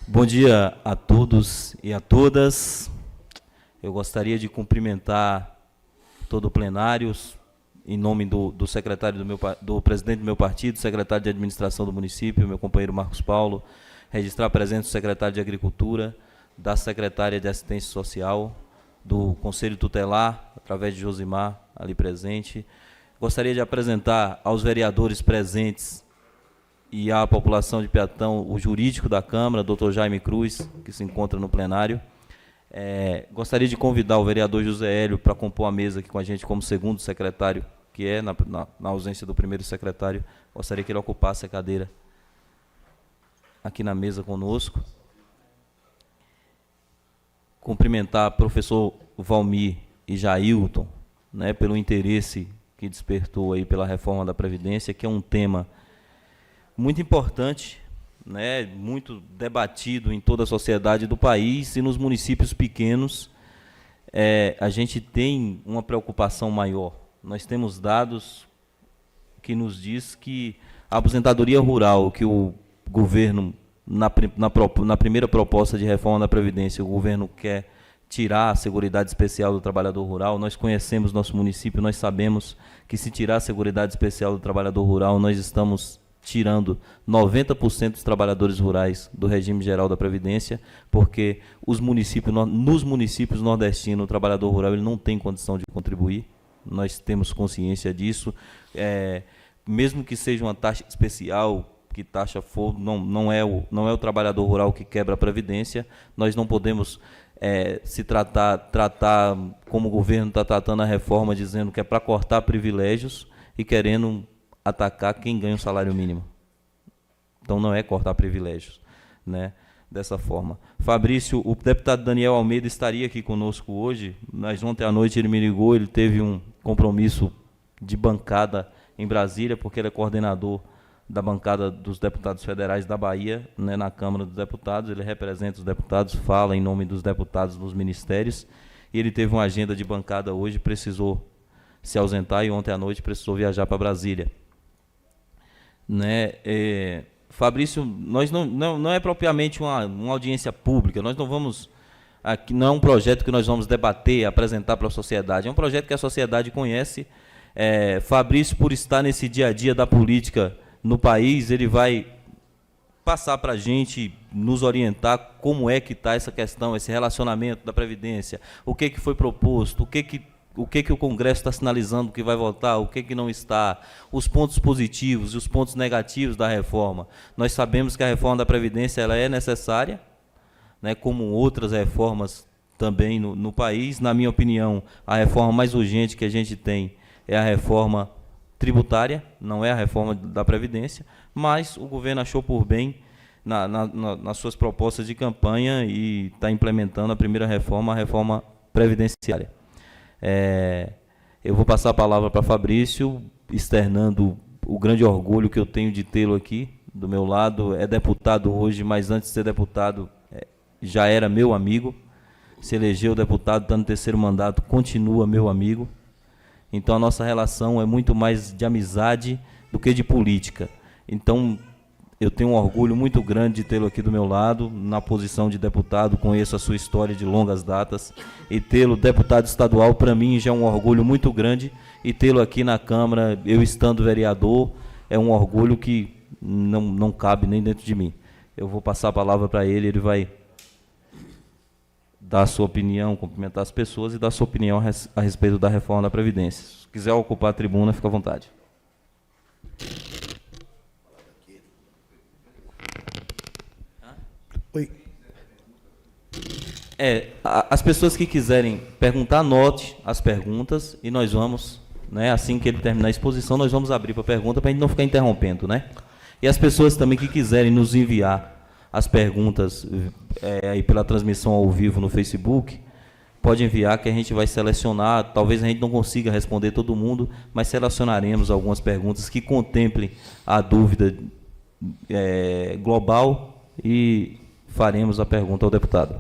Bom dia a todos e a todas. Eu gostaria de cumprimentar todo o plenário, em nome do secretário do presidente do meu partido, secretário de administração do município, meu companheiro Marcos Paulo, registrar a presença do secretário de Agricultura, da secretária de Assistência Social, do Conselho Tutelar, através de Josimar, ali presente. Gostaria de apresentar aos vereadores presentes e à população de Piatão o jurídico da Câmara, doutor Jaime Cruz, que se encontra no plenário. Gostaria de convidar o vereador José Hélio para compor a mesa aqui com a gente como segundo secretário, que é na ausência do primeiro secretário. Gostaria que ele ocupasse a cadeira aqui na mesa conosco. Cumprimentar o professor Valmir e Jailton, né, pelo interesse que despertou aí pela reforma da Previdência, que é um tema muito importante, né, muito debatido em toda a sociedade do país, e nos municípios pequenos a gente tem uma preocupação maior. Nós temos dados que nos diz que a aposentadoria rural, que o governo, na primeira proposta de reforma da Previdência, o governo quer tirar a Seguridade Especial do Trabalhador Rural. Nós conhecemos nosso município, nós sabemos que se tirar a Seguridade Especial do Trabalhador Rural, nós estamos tirando 90% dos trabalhadores rurais do regime geral da Previdência, porque nos municípios nordestinos, o trabalhador rural ele não tem condição de contribuir. Nós temos consciência disso. Mesmo que seja uma taxa especial, que taxa for, não é o trabalhador rural que quebra a Previdência. Nós não podemos se tratar como o governo está tratando a reforma, dizendo que é para cortar privilégios e querendo atacar quem ganha o salário mínimo. Então, não é cortar privilégios, né, dessa forma. Fabrício, o deputado Daniel Almeida estaria aqui conosco hoje, mas ontem à noite ele me ligou, ele teve um compromisso de bancada em Brasília, porque ele é coordenador da bancada dos deputados federais da Bahia, né, na Câmara dos Deputados. Ele representa os deputados, fala em nome dos deputados dos ministérios, e ele teve uma agenda de bancada hoje, precisou se ausentar, e ontem à noite precisou viajar para Brasília. Né, Fabrício, nós não é propriamente uma audiência pública, nós não vamos, aqui não é um projeto que nós vamos debater, apresentar para a sociedade, é um projeto que a sociedade conhece. Fabrício, por estar nesse dia a dia da política no país, ele vai passar para a gente, nos orientar como é que está essa questão, esse relacionamento da Previdência, o que foi proposto, o que o Congresso está sinalizando que vai votar, o que não está, os pontos positivos e os pontos negativos da reforma. Nós sabemos que a reforma da Previdência ela é necessária, né, como outras reformas também no país. Na minha opinião, a reforma mais urgente que a gente tem é a reforma tributária, não é a reforma da Previdência, mas o governo achou por bem, nas suas propostas de campanha, e está implementando a primeira reforma, a reforma previdenciária. Eu vou passar a palavra para Fabrício, externando o grande orgulho que eu tenho de tê-lo aqui do meu lado. É deputado hoje, mas antes de ser deputado já era meu amigo. Se elegeu deputado, está no terceiro mandato, continua meu amigo. Então a nossa relação é muito mais de amizade do que de política. Então eu tenho um orgulho muito grande de tê-lo aqui do meu lado, na posição de deputado. Conheço a sua história de longas datas, e tê-lo deputado estadual, para mim, já é um orgulho muito grande, e tê-lo aqui na Câmara, eu estando vereador, é um orgulho que não cabe nem dentro de mim. Eu vou passar a palavra para ele, ele vai dar a sua opinião, cumprimentar as pessoas e dar a sua opinião a respeito da reforma da Previdência. Se quiser ocupar a tribuna, fica à vontade. Oi. As pessoas que quiserem perguntar, anote as perguntas, e nós vamos, né, assim que ele terminar a exposição, nós vamos abrir para pergunta, para a gente não ficar interrompendo, né? E as pessoas também que quiserem nos enviar as perguntas aí pela transmissão ao vivo no Facebook, pode enviar, que a gente vai selecionar. Talvez a gente não consiga responder todo mundo, mas selecionaremos algumas perguntas que contemplem a dúvida global, e faremos a pergunta ao deputado.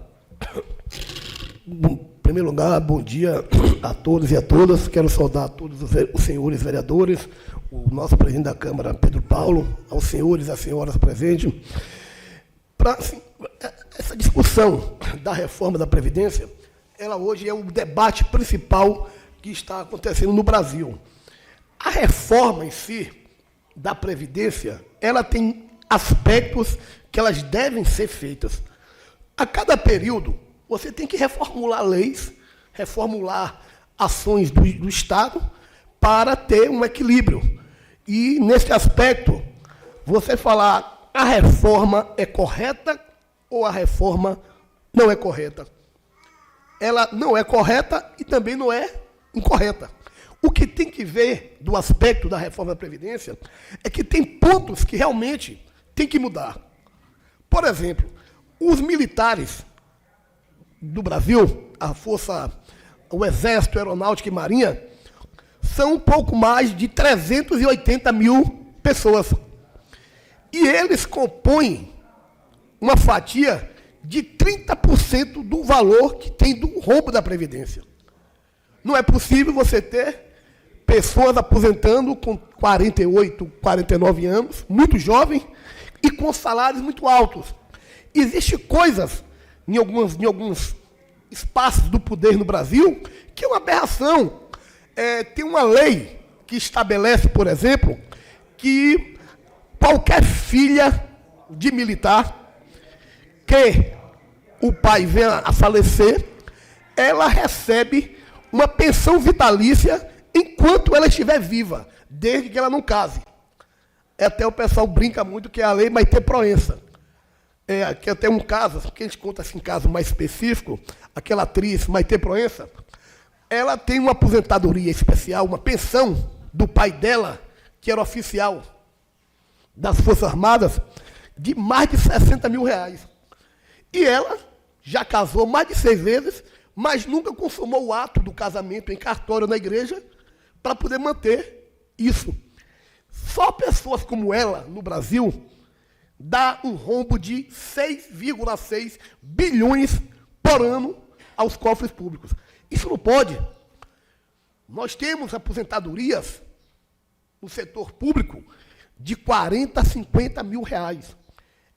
Em primeiro lugar, bom dia a todos e a todas. Quero saudar a todos os senhores vereadores, o nosso presidente da Câmara, Pedro Paulo, aos senhores e às senhoras presentes. Essa discussão da reforma da Previdência, ela hoje é o debate principal que está acontecendo no Brasil. A reforma em si da Previdência, ela tem aspectos que elas devem ser feitas. A cada período, você tem que reformular leis, reformular ações do Estado para ter um equilíbrio. E, nesse aspecto, você falar a reforma é correta ou a reforma não é correta. Ela não é correta e também não é incorreta. O que tem que ver do aspecto da reforma da Previdência é que tem pontos que realmente tem que mudar. Por exemplo, os militares do Brasil, o Exército, Aeronáutica e Marinha, são um pouco mais de 380 mil pessoas. E eles compõem uma fatia de 30% do valor que tem do rombo da Previdência. Não é possível você ter pessoas aposentando com 48, 49 anos, muito jovens, e com salários muito altos. Existem coisas, em alguns espaços do poder no Brasil, que é uma aberração. Tem uma lei que estabelece, por exemplo, que qualquer filha de militar que o pai venha a falecer, ela recebe uma pensão vitalícia enquanto ela estiver viva, desde que ela não case. Até o pessoal brinca muito que a lei vai ter Proença. Que até um caso, que a gente conta assim, caso mais específico, aquela atriz Maite Proença, ela tem uma aposentadoria especial, uma pensão do pai dela, que era oficial das Forças Armadas, de mais de 60 mil reais. E ela já casou mais de 6 vezes, mas nunca consumou o ato do casamento em cartório na igreja para poder manter isso. Só pessoas como ela, no Brasil, dá um rombo de 6,6 bilhões por ano aos cofres públicos. Isso não pode. Nós temos aposentadorias no setor público de 40 a 50 mil reais.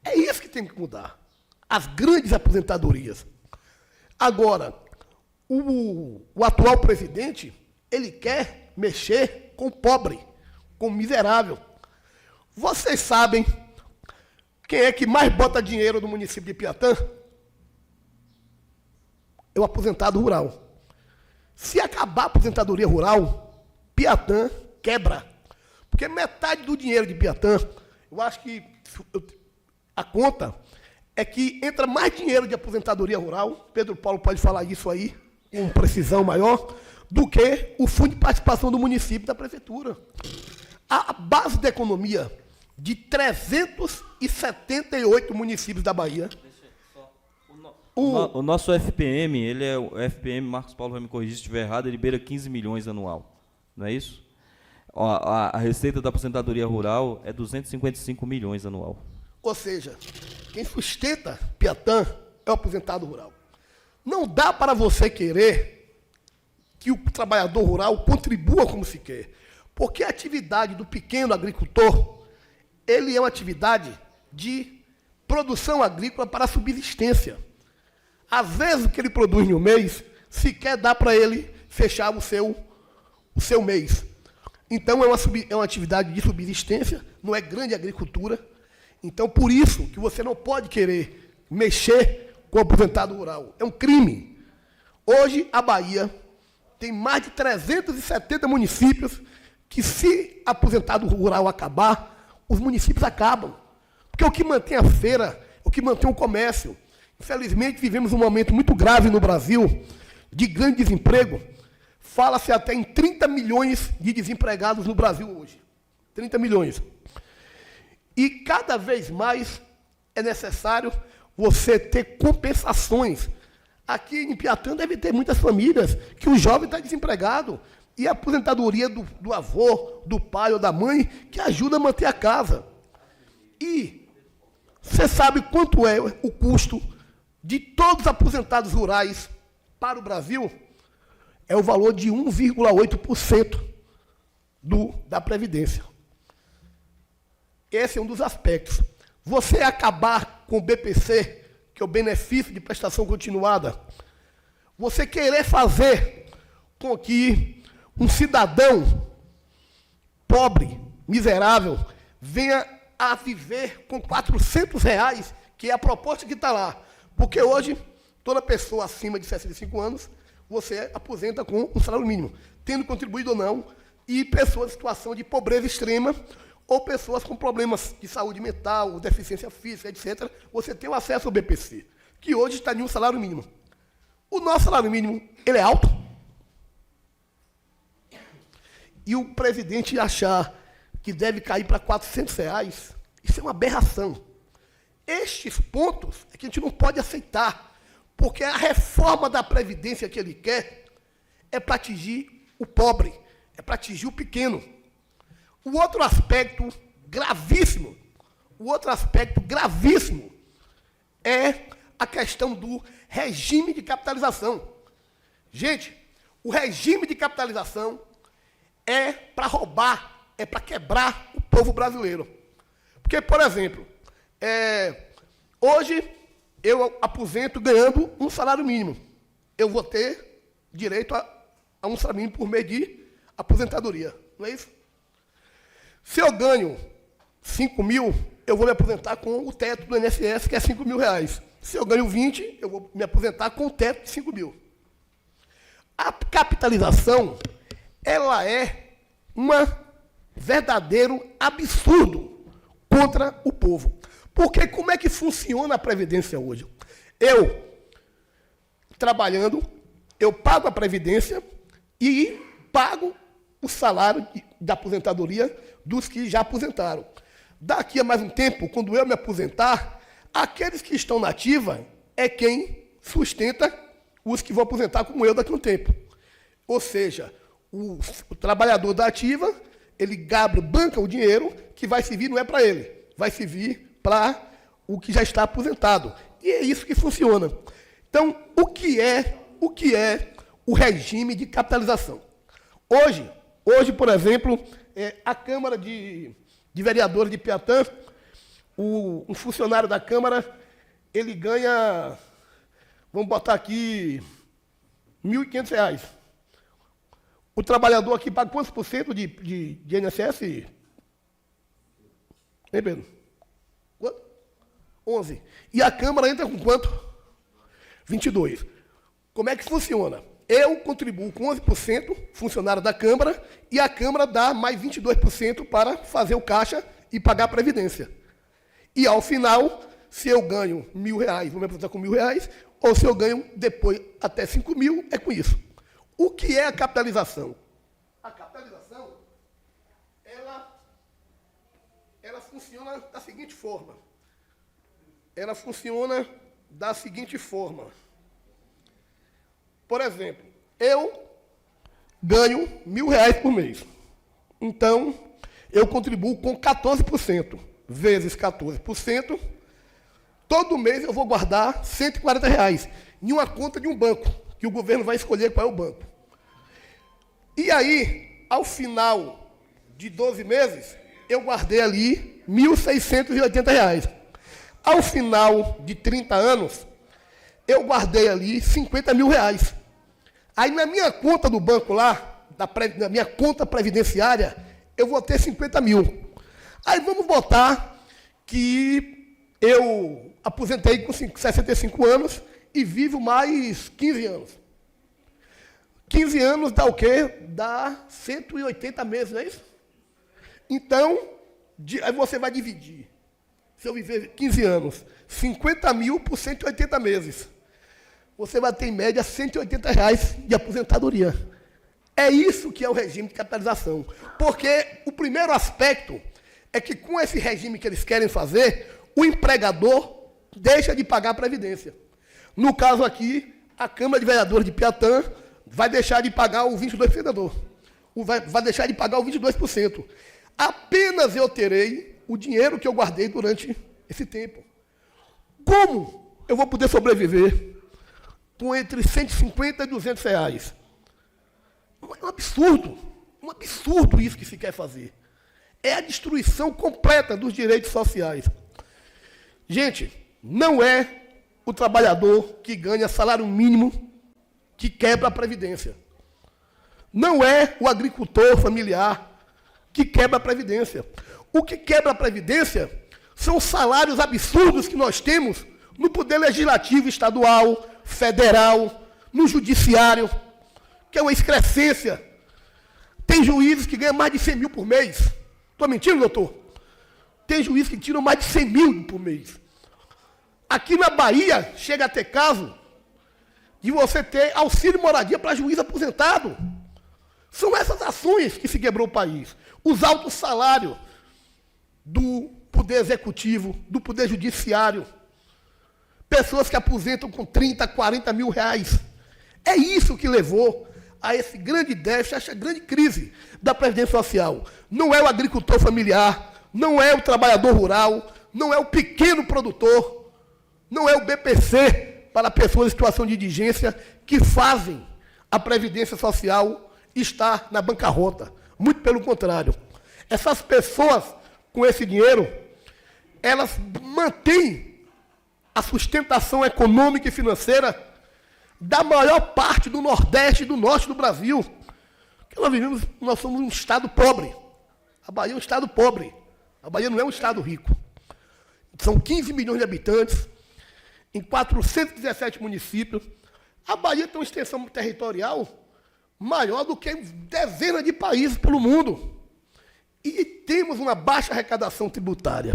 É isso que tem que mudar. As grandes aposentadorias. Agora, o atual presidente, ele quer mexer com o pobre, com o miserável. Vocês sabem quem é que mais bota dinheiro no município de Piatã? É o aposentado rural. Se acabar a aposentadoria rural, Piatã quebra. Porque metade do dinheiro de Piatã, eu acho que a conta é que entra mais dinheiro de aposentadoria rural, Pedro Paulo pode falar isso aí, com precisão maior, do que o fundo de participação do município da prefeitura. A base da economia de 378 municípios da Bahia. O nosso FPM, ele é o FPM, Marcos Paulo vai me corrigir se estiver errado, ele beira 15 milhões anual, não é isso? A receita da aposentadoria rural é 255 milhões anual. Ou seja, quem sustenta Piatã é o aposentado rural. Não dá para você querer que o trabalhador rural contribua como se quer, porque a atividade do pequeno agricultor, ele é uma atividade de produção agrícola para subsistência. Às vezes, o que ele produz em um mês, sequer dá para ele fechar o seu mês. Então, é uma atividade de subsistência, não é grande agricultura. Então, por isso que você não pode querer mexer com o aposentado rural. É um crime. Hoje, a Bahia tem mais de 370 municípios que, se aposentado rural acabar, os municípios acabam. Porque o que mantém a feira, o que mantém o comércio. Infelizmente, vivemos um momento muito grave no Brasil, de grande desemprego. Fala-se até em 30 milhões de desempregados no Brasil hoje. 30 milhões. E cada vez mais é necessário você ter compensações. Aqui em Piatã deve ter muitas famílias que o jovem está desempregado e a aposentadoria do avô, do pai ou da mãe que ajuda a manter a casa. E você sabe quanto é o custo de todos os aposentados rurais para o Brasil? É o valor de 1,8% da Previdência. Esse é um dos aspectos. Você acabar com o BPC, que é o benefício de prestação continuada, você querer fazer com que um cidadão pobre, miserável, venha a viver com R$ 400, que é a proposta que está lá. Porque hoje, toda pessoa acima de 65 anos, você aposenta com um salário mínimo, tendo contribuído ou não, e pessoas em situação de pobreza extrema, ou pessoas com problemas de saúde mental, deficiência física, etc., você tem o acesso ao BPC, que hoje está em um salário mínimo. O nosso salário mínimo, ele é alto. E o presidente achar que deve cair para R$ 400, isso é uma aberração. Estes pontos é que a gente não pode aceitar, porque a reforma da Previdência que ele quer é para atingir o pobre, é para atingir o pequeno. O outro aspecto gravíssimo é a questão do regime de capitalização. Gente, o regime de capitalização é para roubar, é para quebrar o povo brasileiro. Porque, por exemplo, hoje eu aposento ganhando um salário mínimo. Eu vou ter direito a um salário mínimo por mês de aposentadoria, não é isso? Se eu ganho 5 mil, eu vou me aposentar com o teto do INSS, que é R$ 5.000. Se eu ganho 20, eu vou me aposentar com o teto de 5 mil. A capitalização, ela é um verdadeiro absurdo contra o povo. Porque como é que funciona a Previdência hoje? Eu, trabalhando, eu pago a Previdência e pago o salário da aposentadoria dos que já aposentaram. Daqui a mais um tempo, quando eu me aposentar, aqueles que estão na ativa é quem sustenta os que vão aposentar como eu daqui a um tempo. Ou seja, o trabalhador da ativa, ele banca o dinheiro que vai servir, não é para ele, vai servir para o que já está aposentado. E é isso que funciona. Então, o que é o regime de capitalização? Hoje, por exemplo, a Câmara de Vereadores de Piatã, um funcionário da Câmara, ele ganha, vamos botar aqui, R$ 1.500. O trabalhador aqui paga quantos por cento de INSS? Hein, Pedro? Quanto? 11. E a Câmara entra com quanto? 22. Como é que funciona? Eu contribuo com 11%, funcionário da Câmara, e a Câmara dá mais 22% para fazer o caixa e pagar a Previdência. E, ao final, se eu ganho R$ 1.000, vou me apresentar com R$ 1.000, ou se eu ganho depois até 5 mil, é com isso. O que é a capitalização? A capitalização, ela funciona da seguinte forma. Por exemplo, eu ganho R$ 1.000 por mês. Então, eu contribuo com 14%, vezes 14%. Todo mês eu vou guardar R$ 140 em uma conta de um banco, que o governo vai escolher qual é o banco. E aí, ao final de 12 meses, eu guardei ali R$ 1.680. Ao final de 30 anos, eu guardei ali R$ 50 mil. Aí, na minha conta do banco lá, na minha conta previdenciária, eu vou ter 50 mil. Aí, vamos botar que eu aposentei com 65 anos e vivo mais 15 anos. 15 anos dá o quê? Dá 180 meses, não é isso? Então, aí você vai dividir. Se eu viver 15 anos, 50 mil por 180 meses. Você vai ter, em média, R$ 180 de aposentadoria. É isso que é o regime de capitalização. Porque o primeiro aspecto é que, com esse regime que eles querem fazer, o empregador deixa de pagar a Previdência. No caso aqui, a Câmara de Vereadores de Piatã vai deixar de pagar o 22%. Vai deixar de pagar o 22%. Apenas eu terei o dinheiro que eu guardei durante esse tempo. Como eu vou poder sobreviver com entre 150 e 200 reais? É um absurdo isso que se quer fazer. É a destruição completa dos direitos sociais. Gente, não é o trabalhador que ganha salário mínimo que quebra a Previdência. Não é o agricultor familiar que quebra a Previdência. O que quebra a Previdência são os salários absurdos que nós temos no Poder Legislativo estadual, federal, no Judiciário, que é uma excrescência. Tem juízes que ganham mais de 100 mil por mês. Estou mentindo, doutor? Tem juízes que tiram mais de 100 mil por mês. Aqui na Bahia, chega a ter caso de você ter auxílio moradia para juiz aposentado. São essas ações que se quebrou o país. Os altos salários do Poder Executivo, do Poder Judiciário. Pessoas que aposentam com 30, 40 mil reais. É isso que levou a esse grande déficit, a essa grande crise da Previdência Social. Não é o agricultor familiar, não é o trabalhador rural, não é o pequeno produtor, não é o BPC para pessoas em situação de indigência que fazem a Previdência Social estar na bancarrota. Muito pelo contrário. Essas pessoas, com esse dinheiro, elas mantêm a sustentação econômica e financeira da maior parte do Nordeste e do Norte do Brasil. Porque nós somos um estado pobre. A Bahia é um estado pobre. A Bahia não é um estado rico. São 15 milhões de habitantes, em 417 municípios. A Bahia tem uma extensão territorial maior do que dezenas de países pelo mundo. E temos uma baixa arrecadação tributária.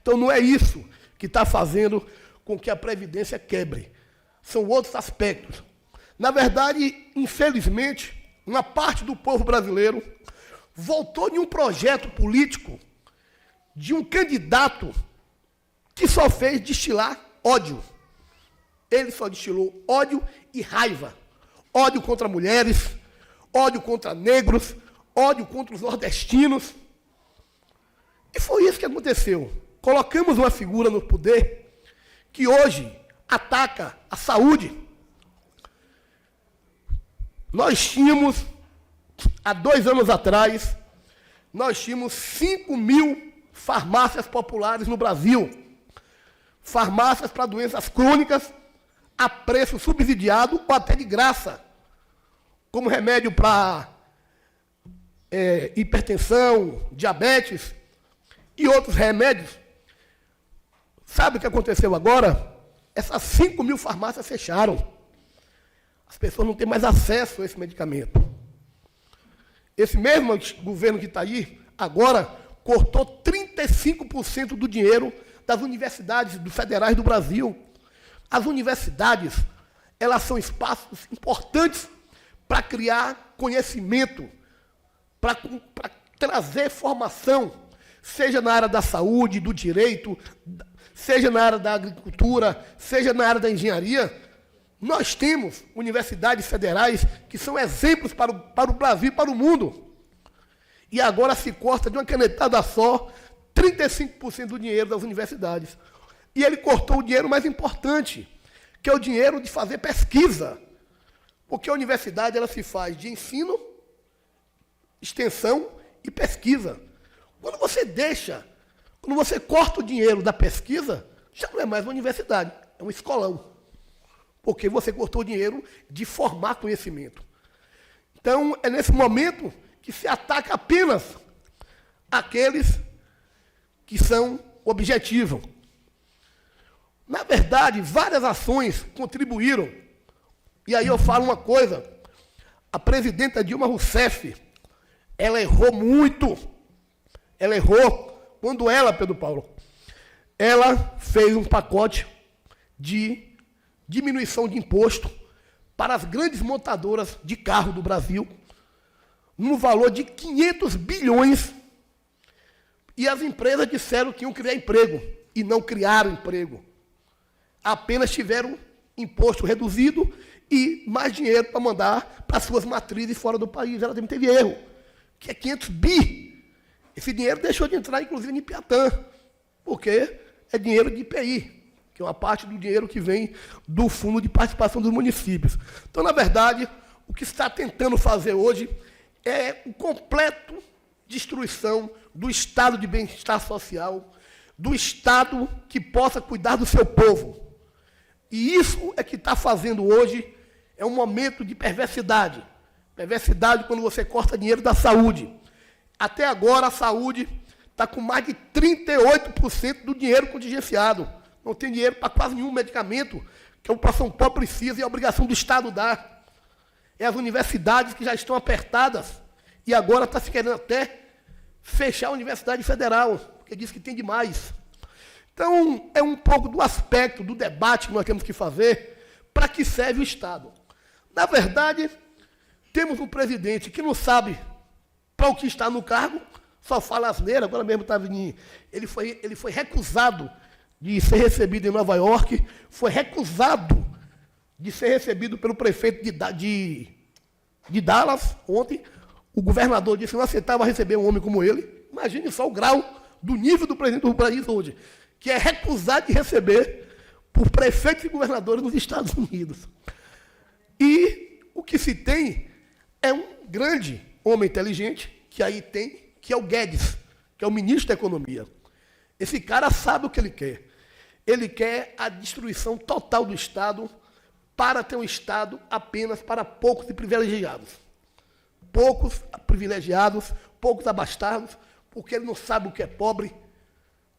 Então não é isso que está fazendo com que a Previdência quebre. São outros aspectos. Na verdade, infelizmente, uma parte do povo brasileiro voltou em um projeto político de um candidato que só fez destilar ódio. Ele só destilou ódio e raiva. Ódio contra mulheres, ódio contra negros, ódio contra os nordestinos. E foi isso que aconteceu. Colocamos uma figura no poder que hoje ataca a saúde. Nós tínhamos, há 2 anos atrás, nós tínhamos 5 mil farmácias populares no Brasil. Farmácias para doenças crônicas a preço subsidiado ou até de graça. Como remédio para hipertensão, diabetes e outros remédios. Sabe o que aconteceu agora? Essas 5 mil farmácias fecharam. As pessoas não têm mais acesso a esse medicamento. Esse mesmo governo que está aí, agora, cortou 35% do dinheiro das universidades federais do Brasil. As universidades, elas são espaços importantes para criar conhecimento, para trazer formação, seja na área da saúde, do direito, seja na área da agricultura, seja na área da engenharia. Nós temos universidades federais que são exemplos para o Brasil e para o mundo. E agora se corta de uma canetada só 35% do dinheiro das universidades. E ele cortou o dinheiro mais importante, que é o dinheiro de fazer pesquisa. Porque a universidade ela se faz de ensino, extensão e pesquisa. Quando você corta o dinheiro da pesquisa, já não é mais uma universidade, é um escolão. Porque você cortou o dinheiro de formar conhecimento. Então, é nesse momento que se ataca apenas aqueles que são objetivos. Na verdade, várias ações contribuíram. E aí eu falo uma coisa, a presidenta Dilma Rousseff, ela errou muito. Ela errou quando ela, Pedro Paulo, ela fez um pacote de diminuição de imposto para as grandes montadoras de carro do Brasil, no valor de 500 bilhões, e as empresas disseram que iam criar emprego, e não criaram emprego. Apenas tiveram imposto reduzido e mais dinheiro para mandar para suas matrizes fora do país. Ela também teve erro, que é 500 bi. Esse dinheiro deixou de entrar, inclusive, em Piatã, porque é dinheiro de IPI, que é uma parte do dinheiro que vem do Fundo de Participação dos Municípios. Então, na verdade, o que está tentando fazer hoje é um completo destruição do estado de bem-estar social, do estado que possa cuidar do seu povo. E isso é que está fazendo hoje, é um momento de perversidade. Perversidade quando você corta dinheiro da saúde. Até agora a saúde está com mais de 38% do dinheiro contingenciado. Não tem dinheiro para quase nenhum medicamento que a população pobre precisa e é obrigação do Estado dar. É as universidades que já estão apertadas e agora está se querendo até fechar a Universidade Federal, porque diz que tem demais. Então, é um pouco do aspecto do debate que nós temos que fazer para que serve o Estado. Na verdade, temos um presidente que não sabe para o que está no cargo, só fala asneira, agora mesmo estava ele foi recusado de ser recebido em Nova York, foi recusado de ser recebido pelo prefeito de Dallas ontem. O governador disse que não aceitava receber um homem como ele. Imagine só o grau do nível do presidente do país hoje, que é recusar de receber por prefeitos e governadores nos Estados Unidos. E o que se tem é um grande homem inteligente, que aí tem, que é o Guedes, que é o ministro da Economia. Esse cara sabe o que ele quer. Ele quer a destruição total do Estado para ter um Estado apenas para poucos e privilegiados. Poucos privilegiados, poucos abastados, porque ele não sabe o que é pobre,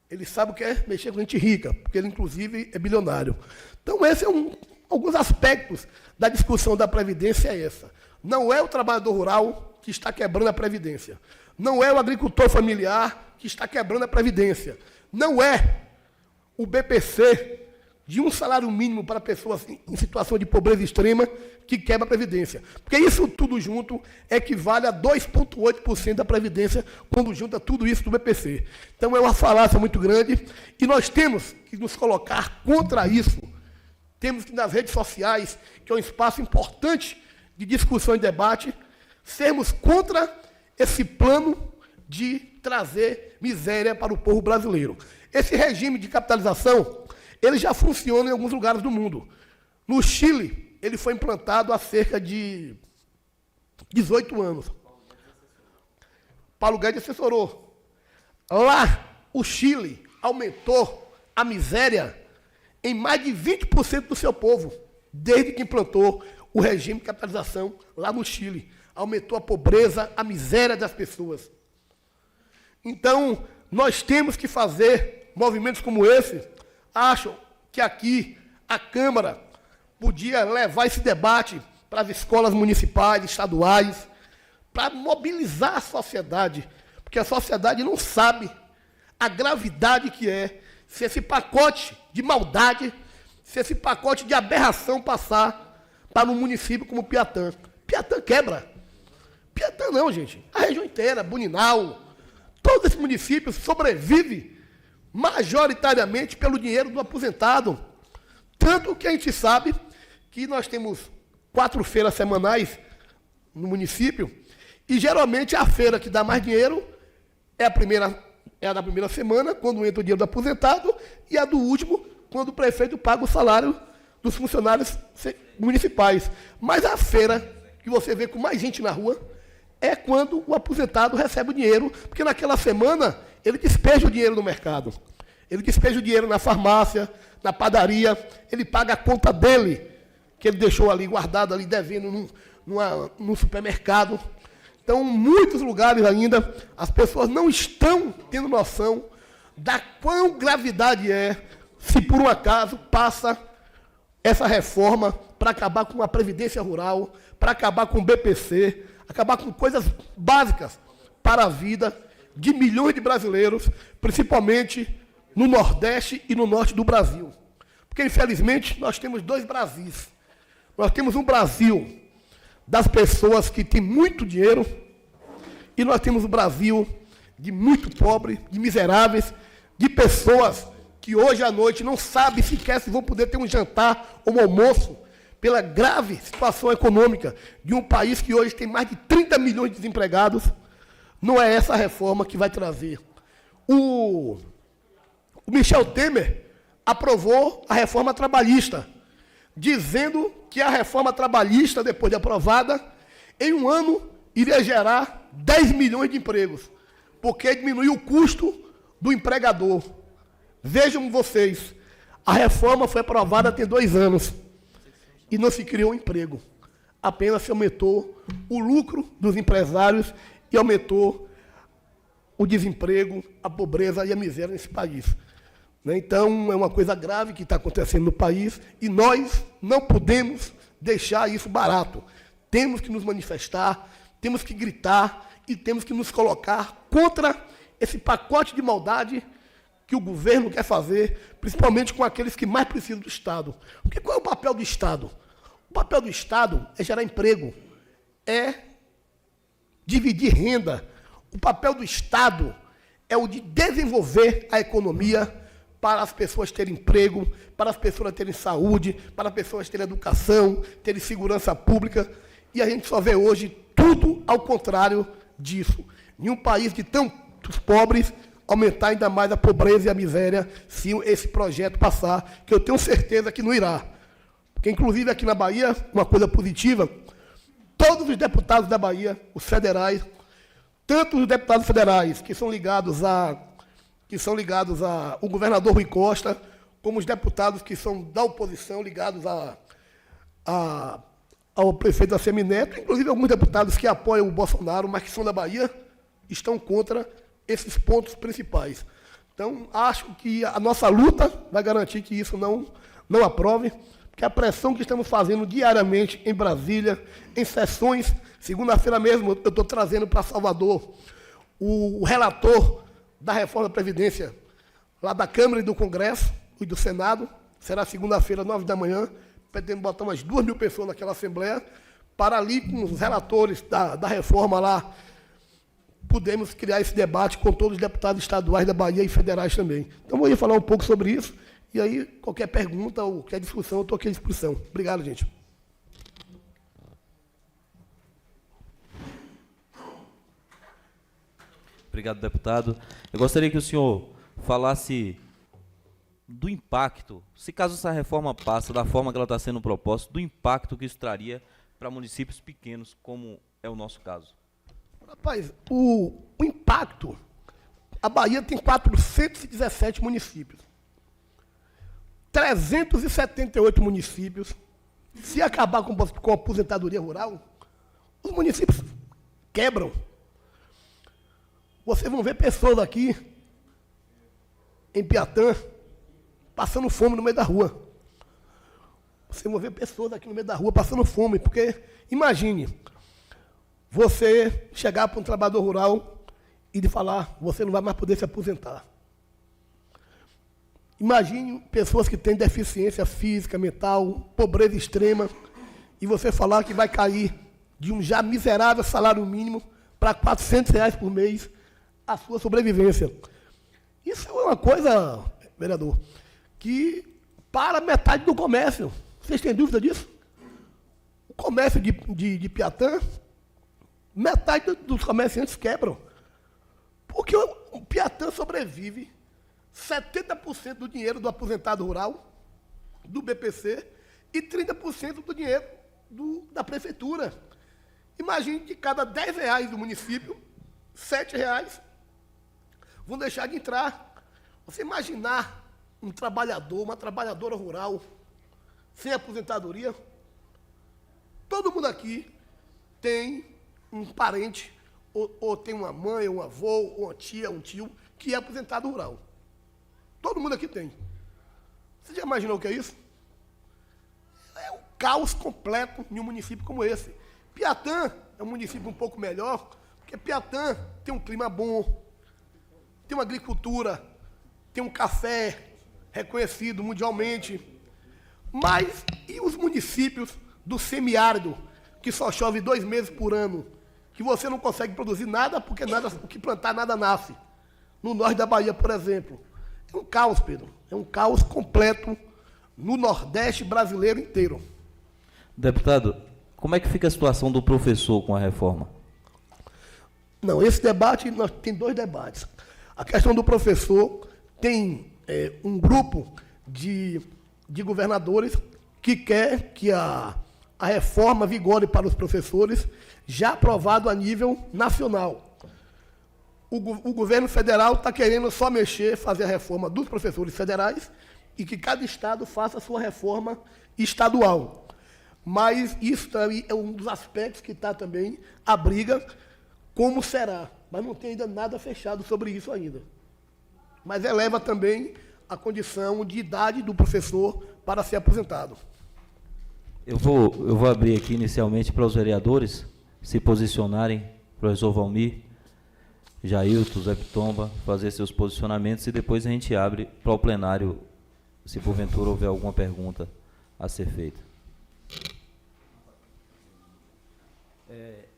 ele sabe o que é mexer com gente rica, porque ele, inclusive, é bilionário. Então, esses são alguns aspectos da discussão da Previdência é essa. Não é o trabalhador rural que está quebrando a Previdência. Não é o agricultor familiar que está quebrando a Previdência. Não é o BPC de um salário mínimo para pessoas em situação de pobreza extrema que quebra a Previdência. Porque isso tudo junto equivale a 2,8% da Previdência quando junta tudo isso do BPC. Então é uma falácia muito grande e nós temos que nos colocar contra isso. Temos que, nas redes sociais, que é um espaço importante de discussão e debate, sermos contra esse plano de trazer miséria para o povo brasileiro. Esse regime de capitalização, ele já funciona em alguns lugares do mundo. No Chile, ele foi implantado há cerca de 18 anos. Paulo Guedes assessorou. Lá, o Chile aumentou a miséria em mais de 20% do seu povo, desde que implantou o regime de capitalização lá no Chile. Aumentou a pobreza, a miséria das pessoas. Então, nós temos que fazer movimentos como esse. Acho que aqui a Câmara podia levar esse debate para as escolas municipais, estaduais, para mobilizar a sociedade, porque a sociedade não sabe a gravidade que é se esse pacote de maldade, se esse pacote de aberração passar para um município como Piatã. Piatã quebra. Piatã não, gente. A região inteira, Buninal, todos esses municípios sobrevivem majoritariamente pelo dinheiro do aposentado. Tanto que a gente sabe que nós temos 4 feiras semanais no município, e geralmente a feira que dá mais dinheiro é a da primeira semana, quando entra o dinheiro do aposentado, e a do último, quando o prefeito paga o salário dos funcionários municipais. Mas a feira que você vê com mais gente na rua é quando o aposentado recebe o dinheiro, porque naquela semana ele despeja o dinheiro no mercado. Ele despeja o dinheiro na farmácia, na padaria, ele paga a conta dele, que ele deixou ali guardado, ali devendo num supermercado. Então, em muitos lugares ainda, as pessoas não estão tendo noção da quão gravidade é se por um acaso passa essa reforma para acabar com a Previdência Rural, para acabar com o BPC, acabar com coisas básicas para a vida de milhões de brasileiros, principalmente no Nordeste e no Norte do Brasil. Porque, infelizmente, nós temos 2 Brasis. Nós temos um Brasil das pessoas que têm muito dinheiro e nós temos o Brasil de muito pobre, de miseráveis, de pessoas que hoje à noite não sabem sequer se vão poder ter um jantar ou um almoço pela grave situação econômica de um país que hoje tem mais de 30 milhões de desempregados. Não é essa a reforma que vai trazer. O Michel Temer aprovou a reforma trabalhista, dizendo que a reforma trabalhista, depois de aprovada, em um ano iria gerar 10 milhões de empregos, porque diminuiu o custo do empregador. Vejam vocês, A reforma foi aprovada tem 2 anos e não se criou emprego. Apenas se aumentou o lucro dos empresários e aumentou o desemprego, a pobreza e a miséria nesse país. Então, é uma coisa grave que está acontecendo no país e nós não podemos deixar isso barato. Temos que nos manifestar, temos que gritar e temos que nos colocar contra esse pacote de maldade que o governo quer fazer, principalmente com aqueles que mais precisam do Estado. Porque qual é o papel do Estado? O papel do Estado é gerar emprego, é dividir renda. O papel do Estado é o de desenvolver a economia para as pessoas terem emprego, para as pessoas terem saúde, para as pessoas terem educação, terem segurança pública. E a gente só vê hoje tudo ao contrário disso. Em um país de tantos pobres, aumentar ainda mais a pobreza e a miséria se esse projeto passar, que eu tenho certeza que não irá. Porque, inclusive, aqui na Bahia, uma coisa positiva, todos os deputados da Bahia, os federais, tanto os deputados federais que são ligados ao governador Rui Costa, como os deputados que são da oposição, ligados ao prefeito Assemineto, inclusive alguns deputados que apoiam o Bolsonaro, mas que são da Bahia, estão contra esses pontos principais. Então, acho que a nossa luta vai garantir que isso não aprove, porque a pressão que estamos fazendo diariamente em Brasília, em sessões, segunda-feira mesmo, eu estou trazendo para Salvador o relator da reforma da Previdência, lá da Câmara e do Congresso e do Senado, será segunda-feira, 9 da manhã, pretendo botar umas 2.000 pessoas naquela Assembleia, para ali com os relatores da reforma lá, podemos criar esse debate com todos os deputados estaduais da Bahia e federais também. Então, vou falar um pouco sobre isso, e aí, qualquer pergunta ou qualquer discussão, eu estou aqui à disposição. Obrigado, gente. Obrigado, deputado. Eu gostaria que o senhor falasse do impacto, se caso essa reforma passa da forma que ela está sendo proposta, do impacto que isso traria para municípios pequenos, como é o nosso caso. Rapaz, o impacto, a Bahia tem 417 municípios. 378 municípios. Se acabar com a aposentadoria rural, os municípios quebram. Vocês vão ver pessoas aqui, em Piatã, passando fome no meio da rua. Vocês vão ver pessoas aqui no meio da rua passando fome, porque, imagine, você chegar para um trabalhador rural e de falar, você não vai mais poder se aposentar. Imagine pessoas que têm deficiência física, mental, pobreza extrema, e você falar que vai cair de um já miserável salário mínimo para R$400 por mês a sua sobrevivência. Isso é uma coisa, vereador, que para metade do comércio. Vocês têm dúvida disso? O comércio de Piatã, metade dos comerciantes quebram. Porque o Piatã sobrevive 70% do dinheiro do aposentado rural, do BPC, e 30% do dinheiro da prefeitura. Imagine que cada R$10 do município, R$7 vão deixar de entrar. Você imaginar um trabalhador, uma trabalhadora rural, sem aposentadoria? Todo mundo aqui tem um parente, ou tem uma mãe, um avô, uma tia, um tio, que é aposentado rural. Todo mundo aqui tem. Você já imaginou o que é isso? É um caos completo em um município como esse. Piatã é um município um pouco melhor, porque Piatã tem um clima bom, tem uma agricultura, tem um café reconhecido mundialmente. Mas e os municípios do semiárido, que só chove 2 meses por ano, que você não consegue produzir nada, porque o que plantar nada nasce? No norte da Bahia, por exemplo. É um caos, Pedro. É um caos completo no Nordeste brasileiro inteiro. Deputado, como é que fica a situação do professor com a reforma? Não, esse debate, nós tem 2 debates. A questão do professor tem um grupo de governadores que quer que a reforma vigore para os professores, já aprovado a nível nacional. O governo federal está querendo só fazer a reforma dos professores federais e que cada estado faça a sua reforma estadual. Mas isso também é um dos aspectos que está também a briga, como será. Mas não tem ainda nada fechado sobre isso ainda. Mas eleva também a condição de idade do professor para ser aposentado. Eu vou abrir aqui inicialmente para os vereadores se posicionarem, professor Valmir, Jailton, Zé Pitomba, fazer seus posicionamentos e depois a gente abre para o plenário, se porventura houver alguma pergunta a ser feita.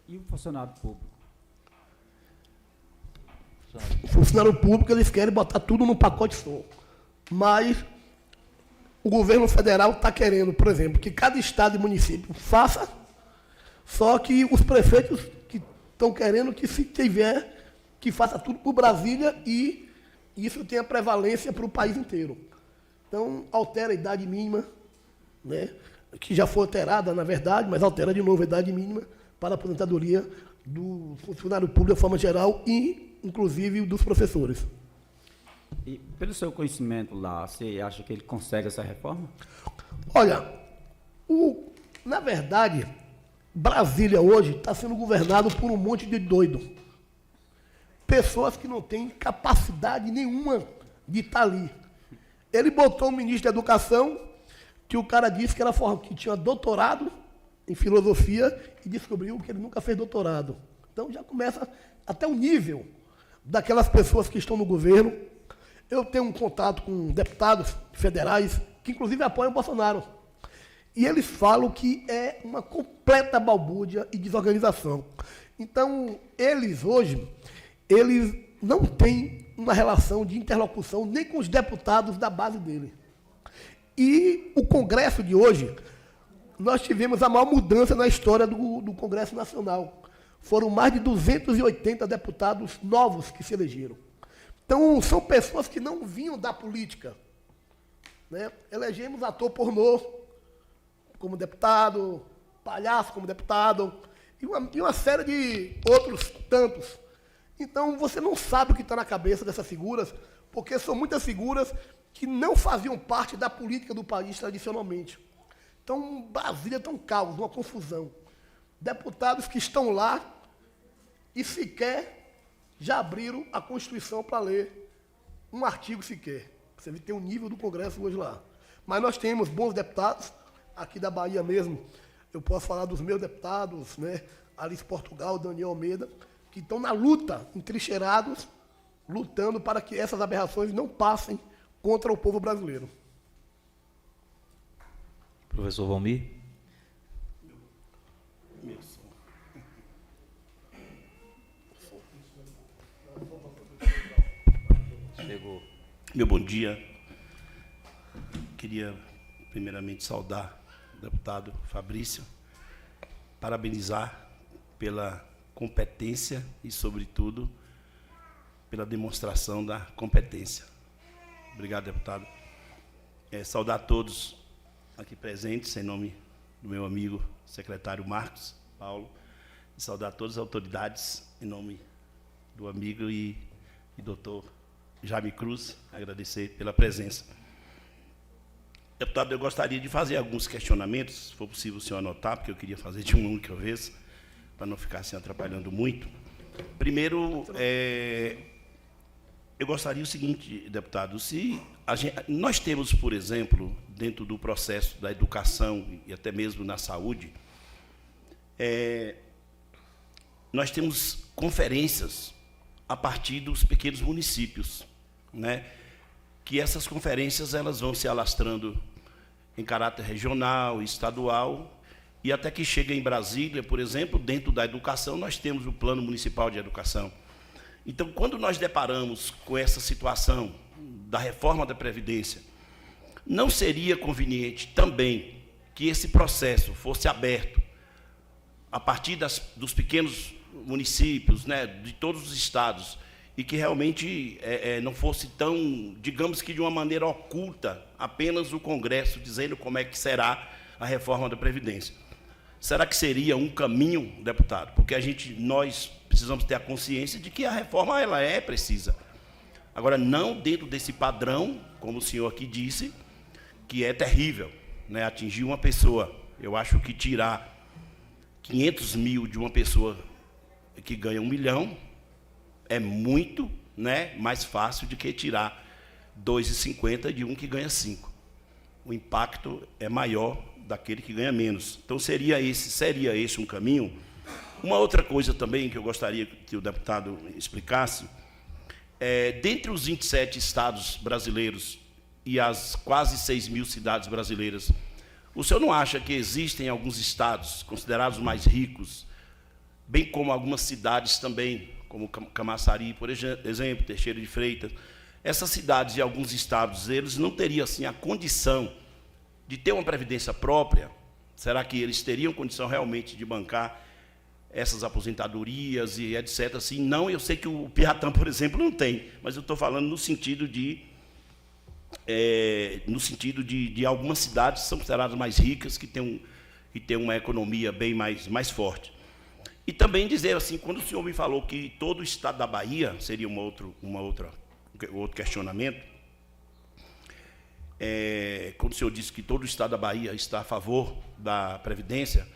E o funcionário público? O funcionário público, eles querem botar tudo num pacote só. Mas o governo federal está querendo, por exemplo, que cada estado e município faça, só que os prefeitos que estão querendo que, se tiver, que faça tudo por Brasília e isso tenha prevalência para o país inteiro. Então, altera a idade mínima, né, que já foi alterada, na verdade, mas altera de novo a idade mínima para a aposentadoria do funcionário público de forma geral e, inclusive, dos professores. E, pelo seu conhecimento lá, você acha que ele consegue essa reforma? Olha, na verdade, Brasília hoje está sendo governado por um monte de doido. Pessoas que não têm capacidade nenhuma de estar ali. Ele botou o ministro da Educação, que o cara disse que tinha doutorado em filosofia e descobriu que ele nunca fez doutorado. Então já começa até o nível daquelas pessoas que estão no governo. Eu tenho um contato com deputados federais que, inclusive, apoiam o Bolsonaro. E eles falam que é uma completa balbúrdia e desorganização. Então, eles hoje, eles não têm uma relação de interlocução nem com os deputados da base dele. E o Congresso de hoje, nós tivemos a maior mudança na história do Congresso Nacional. Foram mais de 280 deputados novos que se elegeram. Então, são pessoas que não vinham da política, né? Elegemos ator pornô como deputado, palhaço como deputado, e uma série de outros tantos. Então, você não sabe o que está na cabeça dessas figuras, porque são muitas figuras que não faziam parte da política do país tradicionalmente. Então, Brasília está um caos, uma confusão. Deputados que estão lá e sequer já abriram a Constituição para ler um artigo sequer. Você tem o nível do Congresso hoje lá. Mas nós temos bons deputados, aqui da Bahia mesmo, eu posso falar dos meus deputados, né, Alice Portugal, Daniel Almeida, que estão na luta, entrincheirados, lutando para que essas aberrações não passem contra o povo brasileiro. Professor Valmir. Chegou. Meu bom dia. Queria, primeiramente, saudar o deputado Fabrício, parabenizar pela competência e, sobretudo, pela demonstração da competência. Obrigado, deputado. Saudar a todos aqui presentes, em nome do meu amigo secretário Marcos Paulo, e saudar todas as autoridades, em nome do amigo e doutor Jaime Cruz, agradecer pela presença. Deputado, eu gostaria de fazer alguns questionamentos, se for possível o senhor anotar, porque eu queria fazer de uma única vez, para não ficar se atrapalhando muito. Primeiro, eu gostaria o seguinte, deputado, se nós temos, por exemplo, dentro do processo da educação e até mesmo na saúde, nós temos conferências a partir dos pequenos municípios, né? Que essas conferências elas vão se alastrando em caráter regional, estadual, e até que chega em Brasília, por exemplo, dentro da educação, nós temos o Plano Municipal de Educação. Então, quando nós deparamos com essa situação da reforma da Previdência, não seria conveniente também que esse processo fosse aberto a partir dos pequenos municípios, né, de todos os estados, e que realmente não fosse tão, digamos que de uma maneira oculta, apenas o Congresso dizendo como é que será a reforma da Previdência. Será que seria um caminho, deputado? Porque nós precisamos ter a consciência de que a reforma ela é precisa. Agora, não dentro desse padrão, como o senhor aqui disse, que é terrível, né, atingir uma pessoa. Eu acho que tirar 500 mil de uma pessoa que ganha 1 milhão é muito, né, mais fácil do que tirar 2,50 de um que ganha 5. O impacto é maior daquele que ganha menos. Então, seria esse um caminho. Uma outra coisa também que eu gostaria que o deputado explicasse, dentre os 27 estados brasileiros e as quase 6 mil cidades brasileiras, o senhor não acha que existem alguns estados considerados mais ricos, bem como algumas cidades também, como Camaçari, por exemplo, Teixeira de Freitas? Essas cidades e alguns estados, eles não teriam assim a condição de ter uma previdência própria? Será que eles teriam condição realmente de bancar essas aposentadorias e etc? Assim, não, eu sei que o Piatã, por exemplo, não tem, mas eu estou falando no sentido de algumas cidades que são consideradas mais ricas, que têm uma economia bem mais forte. E também dizer assim, quando o senhor me falou que todo o estado da Bahia seria outro questionamento, quando o senhor disse que todo o estado da Bahia está a favor da Previdência,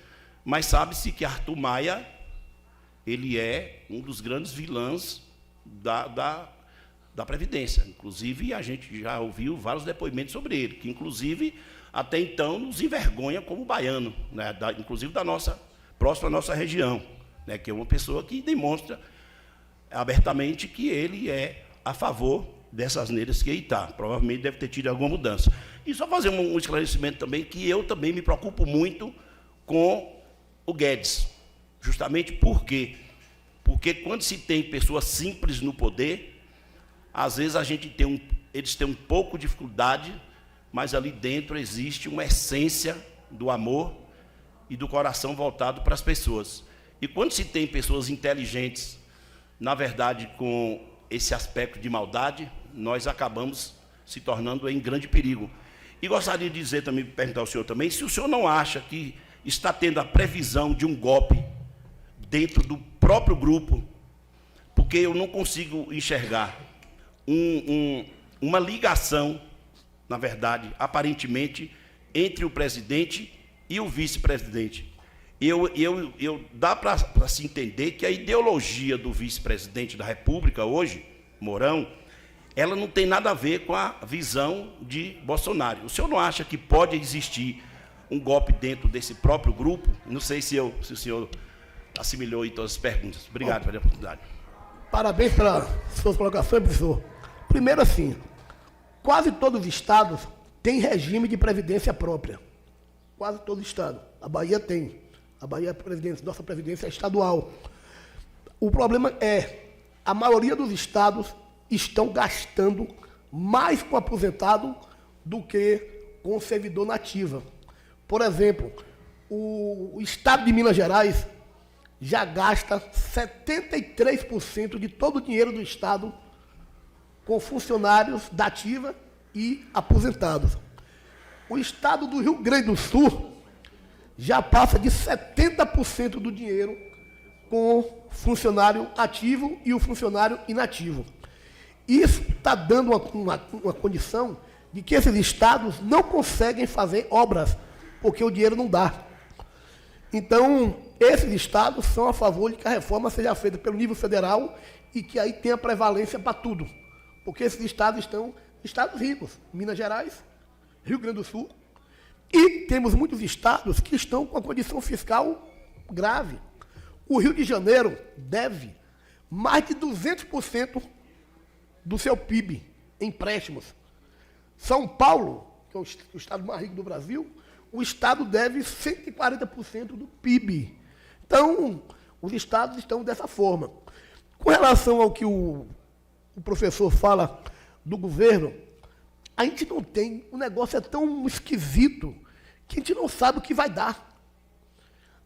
mas sabe-se que Arthur Maia, ele é um dos grandes vilãs da Previdência. Inclusive, a gente já ouviu vários depoimentos sobre ele, que, inclusive, até então, nos envergonha como baiano, né, inclusive próximo à nossa região, né, que é uma pessoa que demonstra abertamente que ele é a favor dessas asneiras que aí está. Provavelmente deve ter tido alguma mudança. E só fazer um esclarecimento também, que eu também me preocupo muito com o Guedes. Justamente por quê? Porque quando se tem pessoas simples no poder, às vezes eles têm um pouco de dificuldade, mas ali dentro existe uma essência do amor e do coração voltado para as pessoas. E quando se tem pessoas inteligentes, na verdade, com esse aspecto de maldade, nós acabamos se tornando em grande perigo. E gostaria de dizer também, perguntar ao senhor também, se o senhor não acha que está tendo a previsão de um golpe dentro do próprio grupo, porque eu não consigo enxergar uma ligação, na verdade, aparentemente, entre o presidente e o vice-presidente. Dá para se entender que a ideologia do vice-presidente da República hoje, Mourão, ela não tem nada a ver com a visão de Bolsonaro. O senhor não acha que pode existir um golpe dentro desse próprio grupo? Não sei se o senhor assimilou aí todas as perguntas. Obrigado pela oportunidade. Parabéns pelas suas colocações, professor. Primeiro, assim, quase todos os estados têm regime de previdência própria. Quase todos os estados. A Bahia tem. A Bahia, nossa previdência é estadual. O problema é, a maioria dos estados estão gastando mais com aposentado do que com o servidor nativa. Por exemplo, o estado de Minas Gerais já gasta 73% de todo o dinheiro do estado com funcionários da ativa e aposentados. O estado do Rio Grande do Sul já passa de 70% do dinheiro com o funcionário ativo e o funcionário inativo. Isso está dando uma condição de que esses estados não conseguem fazer obras, porque o dinheiro não dá. Então, esses estados são a favor de que a reforma seja feita pelo nível federal e que aí tenha prevalência para tudo. Porque esses estados estão estados ricos, Minas Gerais, Rio Grande do Sul, e temos muitos estados que estão com a condição fiscal grave. O Rio de Janeiro deve mais de 200% do seu PIB em empréstimos. São Paulo, que é o estado mais rico do Brasil, o estado deve 140% do PIB. Então, os estados estão dessa forma. Com relação ao que o professor fala do governo, a gente não tem, o negócio é tão esquisito que a gente não sabe o que vai dar.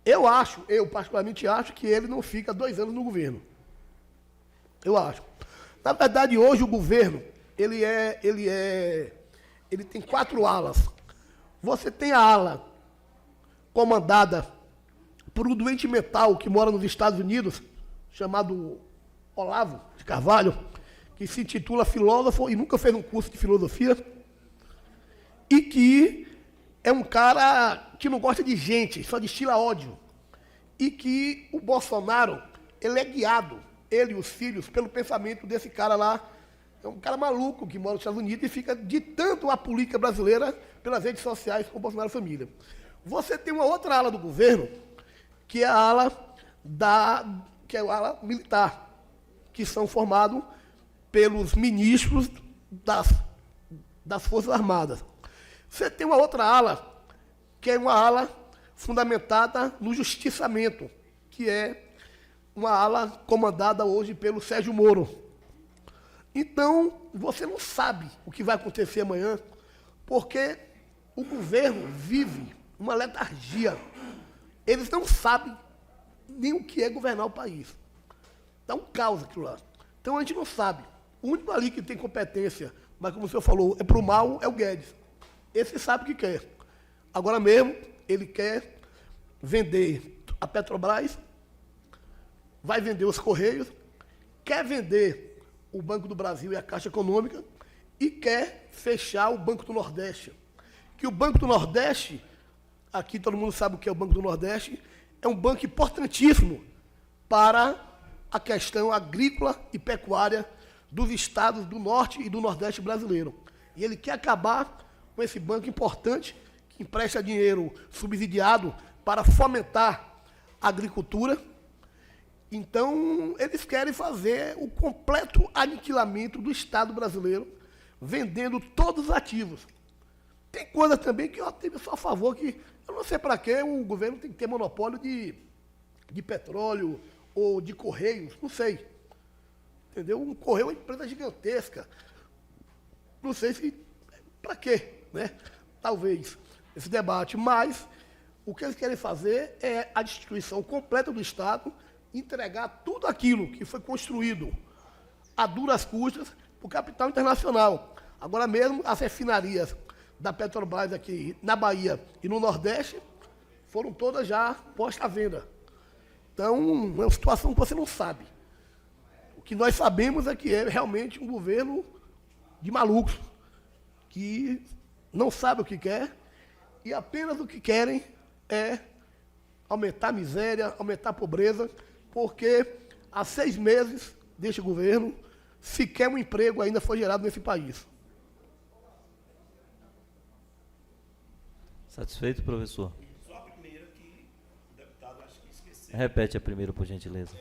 Eu particularmente acho que ele não fica 2 anos no governo. Eu acho. Na verdade, hoje o governo, ele tem 4 alas. Você tem a ala comandada por um doente mental que mora nos Estados Unidos, chamado Olavo de Carvalho, que se intitula filósofo e nunca fez um curso de filosofia. e que é um cara que não gosta de gente, só destila ódio. E que o Bolsonaro, ele é guiado, ele e os filhos, pelo pensamento desse cara lá. É um cara maluco que mora nos Estados Unidos e fica ditando a política brasileira pelas redes sociais com o Bolsonaro Família. Você tem uma outra ala do governo, que é a ala militar, que são formados pelos ministros das Forças Armadas. Você tem uma outra ala, que é uma ala fundamentada no justiçamento, que é uma ala comandada hoje pelo Sérgio Moro. Então, você não sabe o que vai acontecer amanhã, porque o governo vive uma letargia. Eles não sabem nem o que é governar o país. Dá um caos aquilo lá. Então, a gente não sabe. O único ali que tem competência, mas como o senhor falou, é para o mal, é o Guedes. Esse sabe o que quer. Agora mesmo, ele quer vender a Petrobras, vai vender os Correios, quer vender o Banco do Brasil e a Caixa Econômica e quer fechar o Banco do Nordeste. Que o Banco do Nordeste, aqui todo mundo sabe o que é o Banco do Nordeste, é um banco importantíssimo para a questão agrícola e pecuária dos estados do Norte e do Nordeste brasileiro. E ele quer acabar com esse banco importante que empresta dinheiro subsidiado para fomentar a agricultura. Então, eles querem fazer o completo aniquilamento do Estado brasileiro, vendendo todos os ativos. Tem coisa também que eu tenho só a favor, que eu não sei para que o governo tem que ter monopólio de petróleo ou de correios, não sei. Entendeu? Um correio é uma empresa gigantesca. Não sei se... Para quê, né? Talvez esse debate, mas o que eles querem fazer é a destruição completa do Estado, entregar tudo aquilo que foi construído a duras custas para o capital internacional. Agora mesmo, as refinarias da Petrobras aqui na Bahia e no Nordeste foram todas já postas à venda. Então, é uma situação que você não sabe. O que nós sabemos é que é realmente um governo de malucos, que não sabe o que quer e apenas o que querem é aumentar a miséria, aumentar a pobreza, porque há 6 meses deste governo, sequer um emprego ainda foi gerado nesse país. Satisfeito, professor? Só a primeira que o deputado acho que esqueceu. Repete a primeira, por gentileza.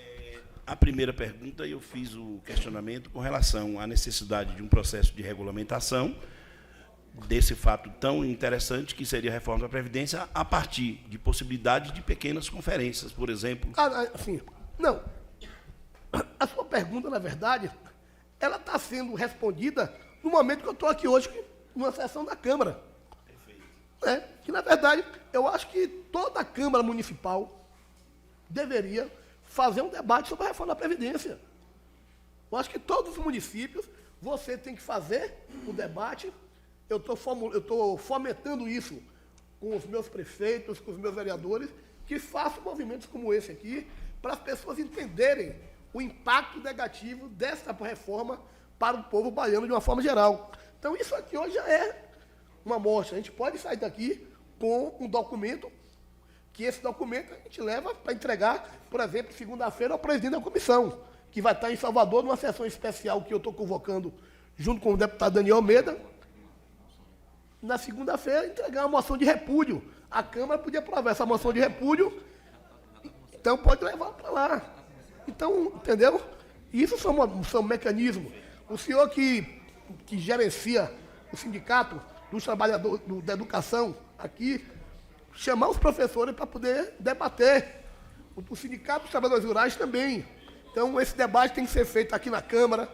A primeira pergunta, eu fiz o questionamento com relação à necessidade de um processo de regulamentação desse fato tão interessante que seria a reforma da Previdência a partir de possibilidade de pequenas conferências, por exemplo. Assim, não. A sua pergunta, na verdade, ela está sendo respondida no momento que eu estou aqui hoje, numa sessão da Câmara. Perfeito. Que, na verdade, eu acho que toda a Câmara Municipal deveria fazer um debate sobre a reforma da Previdência. Eu acho que todos os municípios, você tem que fazer o debate. Eu estou fomentando isso com os meus prefeitos, com os meus vereadores, que façam movimentos como esse aqui, para as pessoas entenderem o impacto negativo dessa reforma para o povo baiano de uma forma geral. Então, isso aqui hoje já é uma amostra. A gente pode sair daqui com um documento, que esse documento a gente leva para entregar, por exemplo, segunda-feira ao presidente da comissão, que vai estar em Salvador, numa sessão especial que eu estou convocando junto com o deputado Daniel Almeida. Na segunda-feira, entregar uma moção de repúdio. A Câmara podia aprovar essa moção de repúdio, então pode levar para lá. Então, entendeu? Isso são mecanismos. O senhor que gerencia o sindicato dos trabalhadores da educação aqui, chamar os professores para poder debater. O sindicato dos trabalhadores rurais também. Então, esse debate tem que ser feito aqui na Câmara,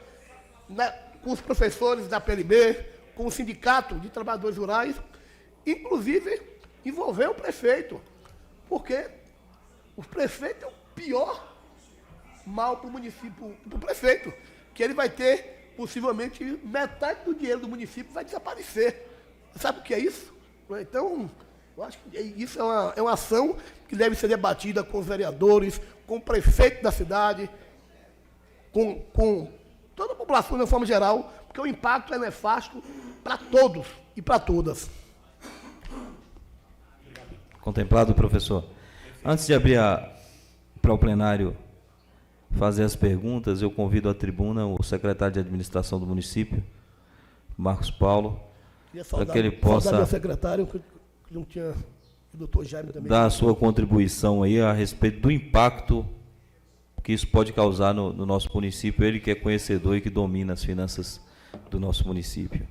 com os professores da PLB, com o Sindicato de Trabalhadores Rurais, inclusive envolver o prefeito, porque o prefeito é o pior mal para o município, para o prefeito, que ele vai ter, possivelmente, metade do dinheiro do município vai desaparecer. Sabe o que é isso? Então, eu acho que isso é uma ação que deve ser debatida com os vereadores, com o prefeito da cidade, com toda a população de uma forma geral, porque o impacto é nefasto para todos e para todas. Contemplado, professor. Antes de abrir para o plenário fazer as perguntas, eu convido à tribuna o secretário de administração do município, Marcos Paulo, para que ele possa meu secretário, que não tinha, o doutor Jaime também. dar a sua contribuição aí a respeito do impacto que isso pode causar no nosso município, ele que é conhecedor e que domina as finanças do nosso município.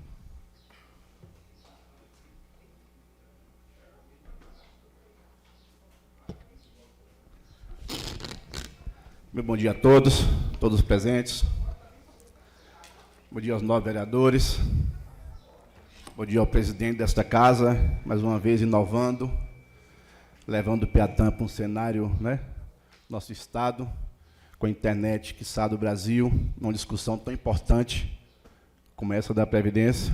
Meu bom dia a todos os presentes. Bom dia aos 9 vereadores. Bom dia ao presidente desta casa, mais uma vez inovando, levando o Piatã para um cenário, né, nosso estado, com a internet, quiçá do Brasil, numa discussão tão importante como essa da Previdência.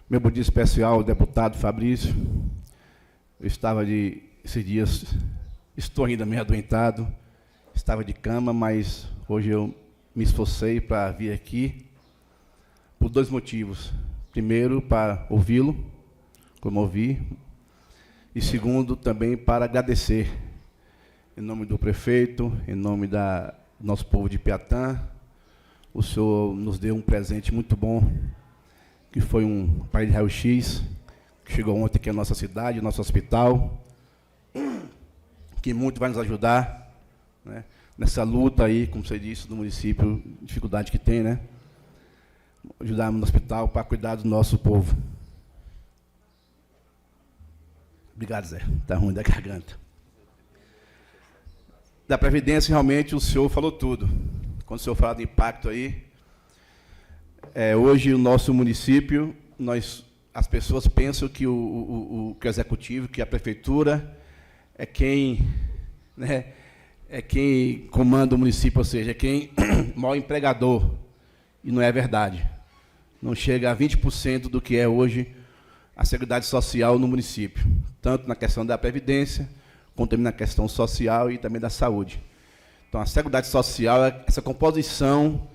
Meu bom dia especial ao deputado Fabrício. Eu estava esses dias, estou ainda meio adoentado, estava de cama, mas hoje eu me esforcei para vir aqui por 2 motivos. Primeiro, para ouvi-lo, como ouvi, e segundo, também para agradecer, em nome do prefeito, em nome do nosso povo de Piatã. O senhor nos deu um presente muito bom, que foi um aparelho de raio-x, que chegou ontem aqui à nossa cidade, nosso hospital, que muito vai nos ajudar, né, nessa luta aí, como você disse, do município, dificuldade que tem, né? Ajudarmos no hospital para cuidar do nosso povo. Obrigado, Zé. Está ruim da garganta. Da Previdência, realmente, o senhor falou tudo. Quando o senhor fala de impacto aí, hoje o nosso município, as pessoas pensam que o executivo, que a prefeitura é quem, né, é quem comanda o município, ou seja, é quem maior empregador. E não é verdade. Não chega a 20% do que é hoje a Seguridade Social no município, tanto na questão da Previdência, como também na questão social e também da saúde. Então, a Seguridade Social é essa composição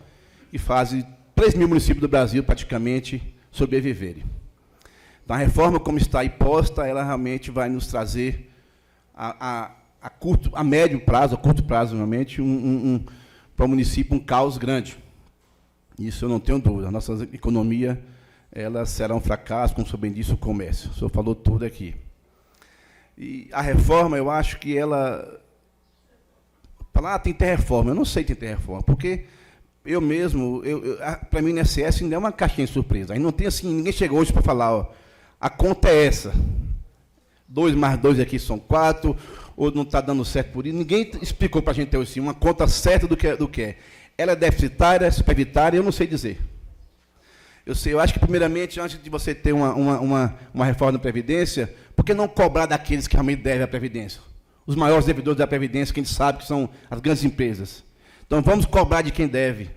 que faz 3 mil municípios do Brasil, praticamente, sobreviverem. Então, a reforma, como está aí posta, ela realmente vai nos trazer, a médio prazo, a curto prazo, realmente, para o município, um caos grande. Isso eu não tenho dúvida. A nossa economia, ela será um fracasso, como o senhor bem disse, o comércio. O senhor falou tudo aqui. E a reforma, eu acho que ela... Falar, tem que ter reforma. Eu não sei se tem que ter reforma, porque eu mesmo, para mim, o INSS ainda é uma caixinha de surpresa. Aí não tem assim, ninguém chegou hoje para falar, ó, a conta é essa. 2 mais 2 aqui são 4, ou não está dando certo por isso. Ninguém explicou para a gente ter assim, uma conta certa do que é. Ela é deficitária, é superavitária, eu não sei dizer. Eu acho que, primeiramente, antes de você ter uma reforma da Previdência, por que não cobrar daqueles que realmente devem à Previdência? Os maiores devedores da Previdência, que a gente sabe que são as grandes empresas. Então, vamos cobrar de quem deve.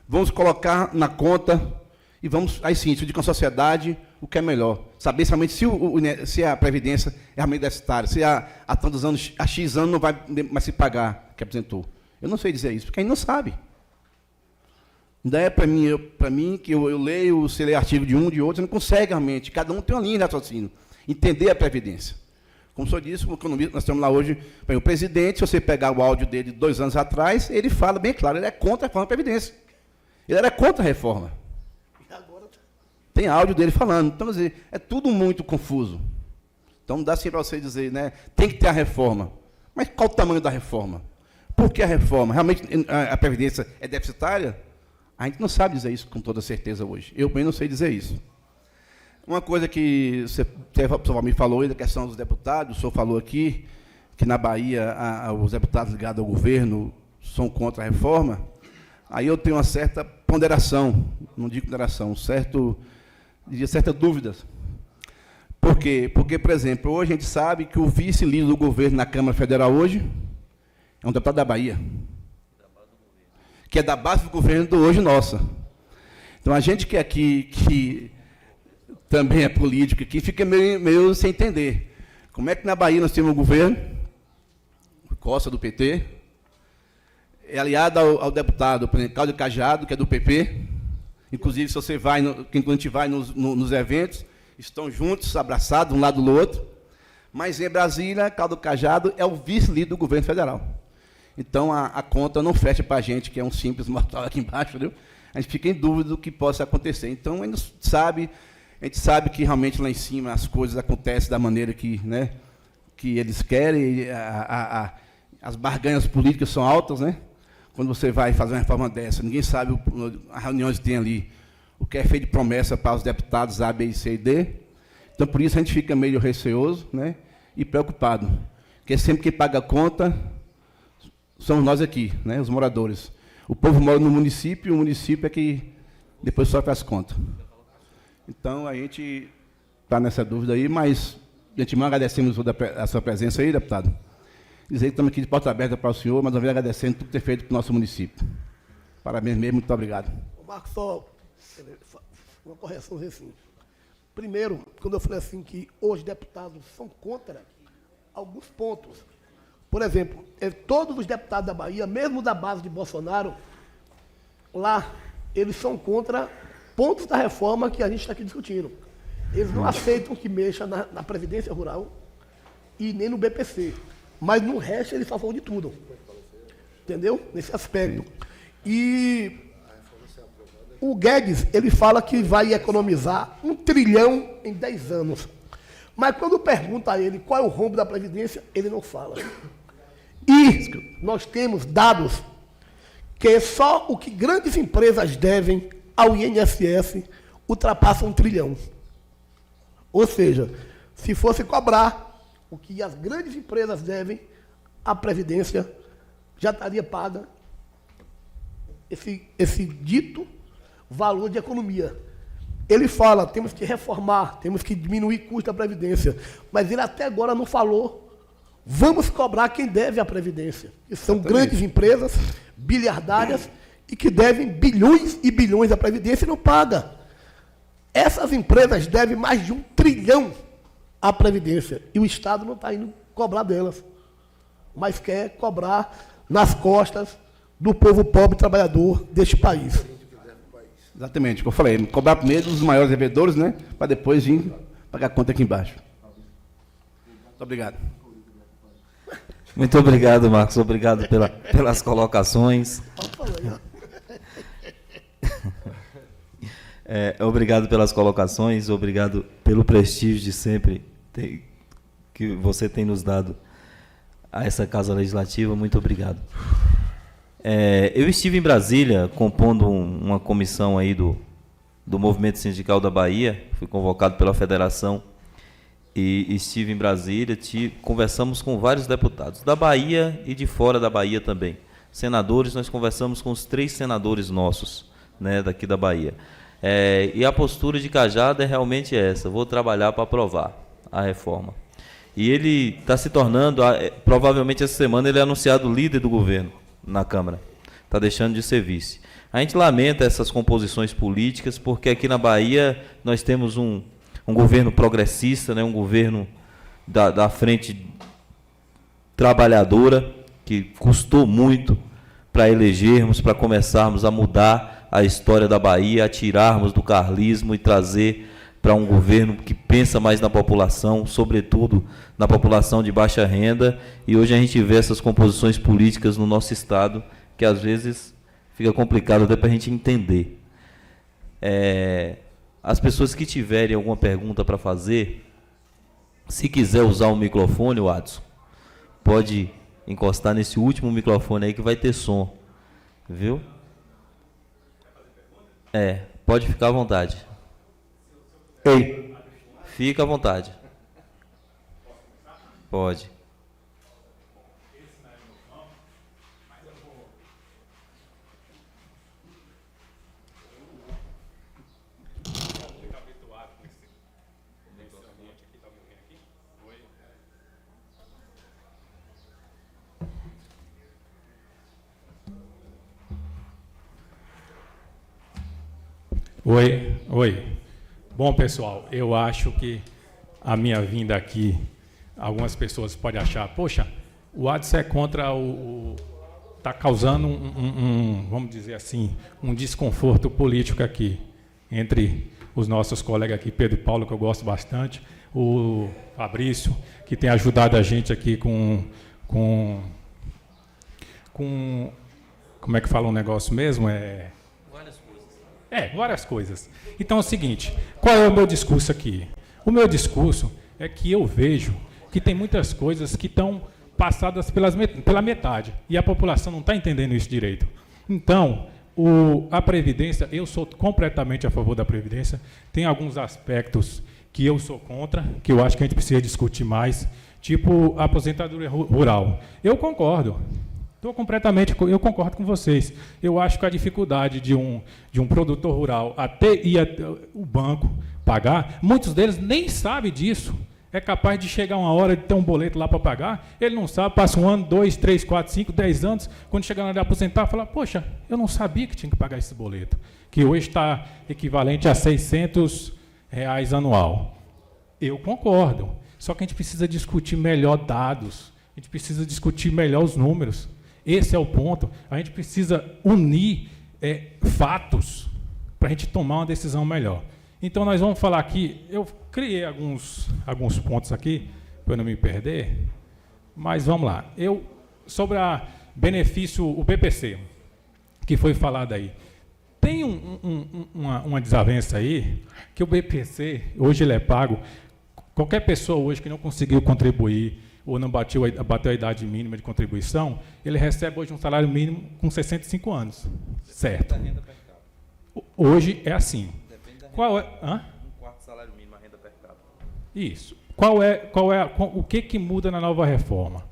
Vamos colocar na conta e vamos, aí sim, decidir com a sociedade o que é melhor. Saber realmente se a Previdência é realmente deficitária, se há tantos anos, há X anos não vai mais se pagar, que apresentou. Eu não sei dizer isso, porque a gente não sabe. Ainda é para mim que eu leio, você lê artigo de um, de outro, você não consegue realmente. Cada um tem uma linha de raciocínio. Entender a Previdência. Como o senhor disse, o economista, nós estamos lá hoje, o presidente, se você pegar o áudio dele de 2 anos atrás, ele fala bem claro, ele é contra a reforma da Previdência. Ele era contra a reforma. Tem áudio dele falando. Então, quer dizer, é tudo muito confuso. Então, não dá assim para você dizer, né, tem que ter a reforma. Mas qual o tamanho da reforma? Por que a reforma? Realmente a Previdência é deficitária? A gente não sabe dizer isso com toda certeza hoje. Eu bem não sei dizer isso. Uma coisa que o senhor me falou aí, da questão dos deputados, o senhor falou aqui, que na Bahia os deputados ligados ao governo são contra a reforma. Aí eu tenho uma certa ponderação, não digo ponderação, certa dúvida. Por quê? Porque, por exemplo, hoje a gente sabe que o vice-líder do governo na Câmara Federal hoje é um deputado da Bahia, que é da base do governo do hoje nossa. Então, a gente que aqui, que também é político aqui, fica meio sem entender. Como é que na Bahia nós temos um governo, Costa, do PT, é aliado ao deputado Cláudio Cajado, que é do PP. Inclusive, se você vai, quando a gente vai nos eventos, estão juntos, abraçados, um lado do outro. Mas em Brasília, Caldo Cajado é o vice-líder do governo federal. Então, a conta não fecha para a gente, que é um simples mortal aqui embaixo, entendeu? A gente fica em dúvida do que possa acontecer. Então, a gente sabe que realmente lá em cima as coisas acontecem da maneira que, né, que eles querem, as barganhas políticas são altas, né? Quando você vai fazer uma reforma dessa, ninguém sabe, as reuniões que tem ali, o que é feito de promessa para os deputados A, B, C e D. Então, por isso, a gente fica meio receoso, né, e preocupado. Porque sempre quem paga a conta somos nós aqui, né, os moradores. O povo mora no município, e o município é que depois sofre as contas. Então, a gente está nessa dúvida aí, mas, de antemão, agradecemos a sua presença aí, deputado. Dizer que estamos aqui de porta aberta para o senhor, mas uma vez agradecendo tudo que tem feito para o nosso município. Parabéns mesmo, muito obrigado. Marcos, só uma correção assim. Primeiro, quando eu falei assim que os deputados são contra alguns pontos. Por exemplo, todos os deputados da Bahia, mesmo da base de Bolsonaro, lá, eles são contra pontos da reforma que a gente está aqui discutindo. Eles não aceitam que mexa na Previdência Rural e nem no BPC. Mas no resto eles são a favor de tudo. Entendeu? Nesse aspecto. E o Guedes, ele fala que vai economizar 1 trilhão em 10 anos. Mas quando pergunta a ele qual é o rombo da Previdência, ele não fala. E nós temos dados que só o que grandes empresas devem ao INSS ultrapassa 1 trilhão. Ou seja, se fosse cobrar o que as grandes empresas devem, a Previdência já estaria paga esse dito valor de economia. Ele fala, temos que reformar, temos que diminuir o custo da Previdência, mas ele até agora não falou, vamos cobrar quem deve à Previdência, que são grandes empresas, bilhardárias, e que devem bilhões e bilhões à Previdência e não paga. Essas empresas devem mais de 1 trilhão à Previdência, e o Estado não está indo cobrar delas, mas quer cobrar nas costas do povo pobre trabalhador deste país. Exatamente, como eu falei, cobrar primeiro os maiores devedores, né, para depois vir pagar a conta aqui embaixo. Muito obrigado. Muito obrigado, Marcos. Obrigado pelas colocações. Obrigado pelas colocações, obrigado pelo prestígio de sempre que você tem nos dado a essa Casa Legislativa. Muito obrigado. Eu estive em Brasília compondo uma comissão aí do Movimento Sindical da Bahia, fui convocado pela federação e estive em Brasília, conversamos com vários deputados da Bahia e de fora da Bahia também. Senadores, nós conversamos com os 3 senadores nossos, né, daqui da Bahia. E a postura de Cajado é realmente essa, vou trabalhar para aprovar a reforma. E ele está se tornando, provavelmente essa semana ele é anunciado líder do governo na Câmara, está deixando de ser vice. A gente lamenta essas composições políticas, porque aqui na Bahia nós temos um governo progressista, né, um governo da frente trabalhadora, que custou muito para elegermos, para começarmos a mudar a história da Bahia, a tirarmos do carlismo e trazer para um governo que pensa mais na população, sobretudo na população de baixa renda, e hoje a gente vê essas composições políticas no nosso Estado, que às vezes fica complicado até para a gente entender. As pessoas que tiverem alguma pergunta para fazer, se quiser usar o microfone, Watson, pode encostar nesse último microfone aí que vai ter som, viu? Pode ficar à vontade. Ei, fica à vontade. Pode. Oi. Bom, pessoal, eu acho que a minha vinda aqui, algumas pessoas podem achar, poxa, o Adson é contra está causando vamos dizer assim, um desconforto político aqui, entre os nossos colegas aqui, Pedro e Paulo, que eu gosto bastante, o Fabrício, que tem ajudado a gente aqui com como é que fala um negócio mesmo? Várias coisas. Então é o seguinte, qual é o meu discurso aqui? O meu discurso é que eu vejo que tem muitas coisas que estão passadas pela metade, e a população não está entendendo isso direito. Então, a Previdência, eu sou completamente a favor da Previdência, tem alguns aspectos que eu sou contra, que eu acho que a gente precisa discutir mais, tipo a aposentadoria rural. Eu concordo. Eu concordo com vocês. Eu acho que a dificuldade de um produtor rural até ir até o banco pagar, muitos deles nem sabem disso. É capaz de chegar uma hora de ter um boleto lá para pagar, ele não sabe, passa 1 ano, 2, 3, 4, 5, 10 anos, quando chegar na hora de aposentar, fala, poxa, eu não sabia que tinha que pagar esse boleto, que hoje está equivalente a R$600 anual. Eu concordo, só que a gente precisa discutir melhor dados, a gente precisa discutir melhor os números. Esse é o ponto. A gente precisa unir fatos para a gente tomar uma decisão melhor. Então, nós vamos falar aqui, eu criei alguns pontos aqui, para eu não me perder, mas vamos lá. Sobre o BPC, que foi falado aí. Tem uma desavença aí, que o BPC, hoje ele é pago, qualquer pessoa hoje que não conseguiu contribuir, ou não bateu a idade mínima de contribuição, ele recebe hoje um salário mínimo com 65 anos. Certo. Hoje é assim. Qual é? Um quarto salário mínimo, a renda per capita. Isso. O que muda na nova reforma?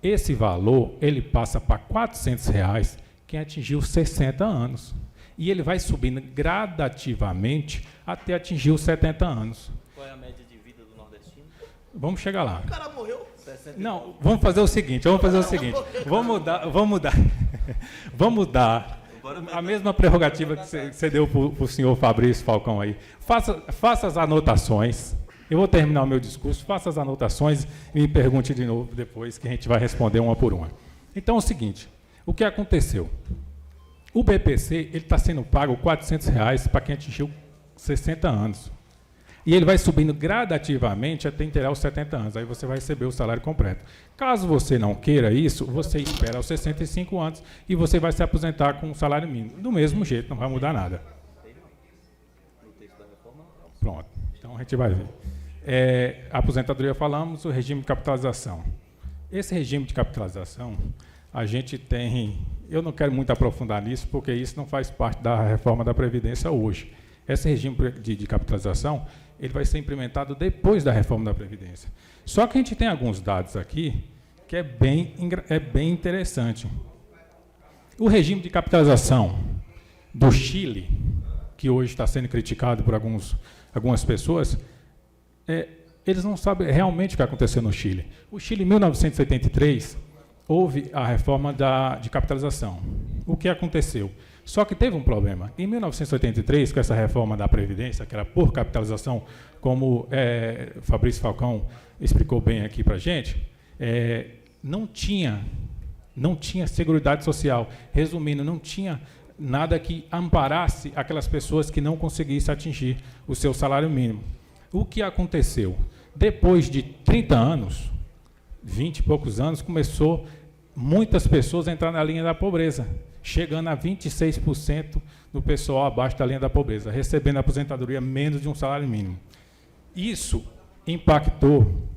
Esse valor, ele passa para R$400 quem atingiu 60 anos. E ele vai subindo gradativamente até atingir os 70 anos. Qual é a média de vida do nordestino? Vamos chegar lá. O cara morreu. Não, vamos fazer o seguinte, vamos dar a mesma prerrogativa que você deu para o senhor Fabrício Falcão aí. Faça as anotações. Eu vou terminar o meu discurso, faça as anotações e me pergunte de novo depois, que a gente vai responder uma por uma. Então é o seguinte, o que aconteceu? O BPC está sendo pago R$400 para quem atingiu 60 anos. E ele vai subindo gradativamente até inteirar os 70 anos. Aí você vai receber o salário completo. Caso você não queira isso, você espera aos 65 anos e você vai se aposentar com um salário mínimo. Do mesmo jeito, não vai mudar nada. Pronto. Então a gente vai ver. A aposentadoria falamos, o regime de capitalização. Esse regime de capitalização, a gente tem... Eu não quero muito aprofundar nisso, porque isso não faz parte da reforma da Previdência hoje. Esse regime de capitalização, ele vai ser implementado depois da reforma da Previdência. Só que a gente tem alguns dados aqui que é bem interessante. O regime de capitalização do Chile, que hoje está sendo criticado por algumas pessoas, eles não sabem realmente o que aconteceu no Chile. O Chile, em 1973, houve a reforma de capitalização. O que aconteceu? Só que teve um problema. Em 1983, com essa reforma da Previdência, que era por capitalização, como Fabrício Falcão explicou bem aqui para a gente, não tinha Seguridade Social. Resumindo, não tinha nada que amparasse aquelas pessoas que não conseguissem atingir o seu salário mínimo. O que aconteceu? Depois de 30 anos, 20 e poucos anos, começou muitas pessoas a entrar na linha da pobreza, chegando a 26% do pessoal abaixo da linha da pobreza, recebendo aposentadoria menos de um salário mínimo. Isso impactou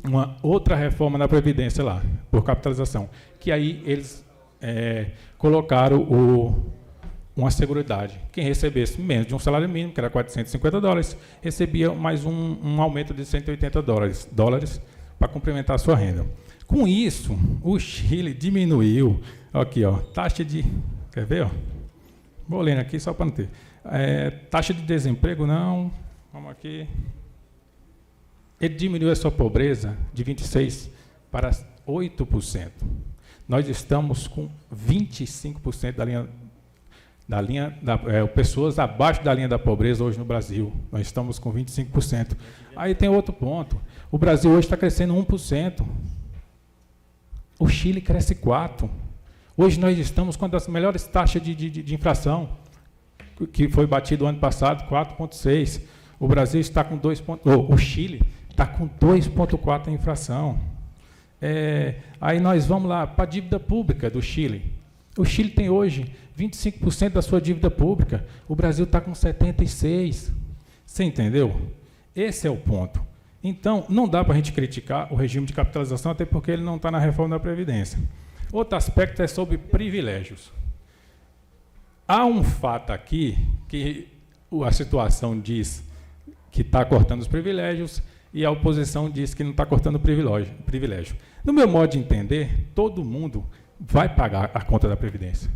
uma outra reforma na Previdência lá, por capitalização, que aí eles colocaram uma seguridade. Quem recebesse menos de um salário mínimo, que era $450, recebia mais um aumento de $180 para complementar a sua renda. Com isso, o Chile diminuiu, aqui, ó, taxa de... Quer ver? Ó? Vou lendo aqui só para não ter. Taxa de desemprego, não. Vamos aqui. Ele diminuiu a sua pobreza de 26% para 8%. Nós estamos com 25% pessoas abaixo da linha da pobreza hoje no Brasil. Nós estamos com 25%. Aí tem outro ponto. O Brasil hoje está crescendo 1%. O Chile cresce 4%. Hoje nós estamos com uma das melhores taxas de inflação, que foi batido ano passado, 4,6%. O Brasil está com 2 pontos, o Chile está com 2,4 em inflação. Aí nós vamos lá para a dívida pública do Chile. O Chile tem hoje 25% da sua dívida pública. O Brasil está com 76%. Você entendeu? Esse é o ponto. Então, não dá para a gente criticar o regime de capitalização, até porque ele não está na reforma da Previdência. Outro aspecto é sobre privilégios. Há um fato aqui que a situação diz que está cortando os privilégios e a oposição diz que não está cortando o privilégio. No meu modo de entender, todo mundo vai pagar a conta da Previdência.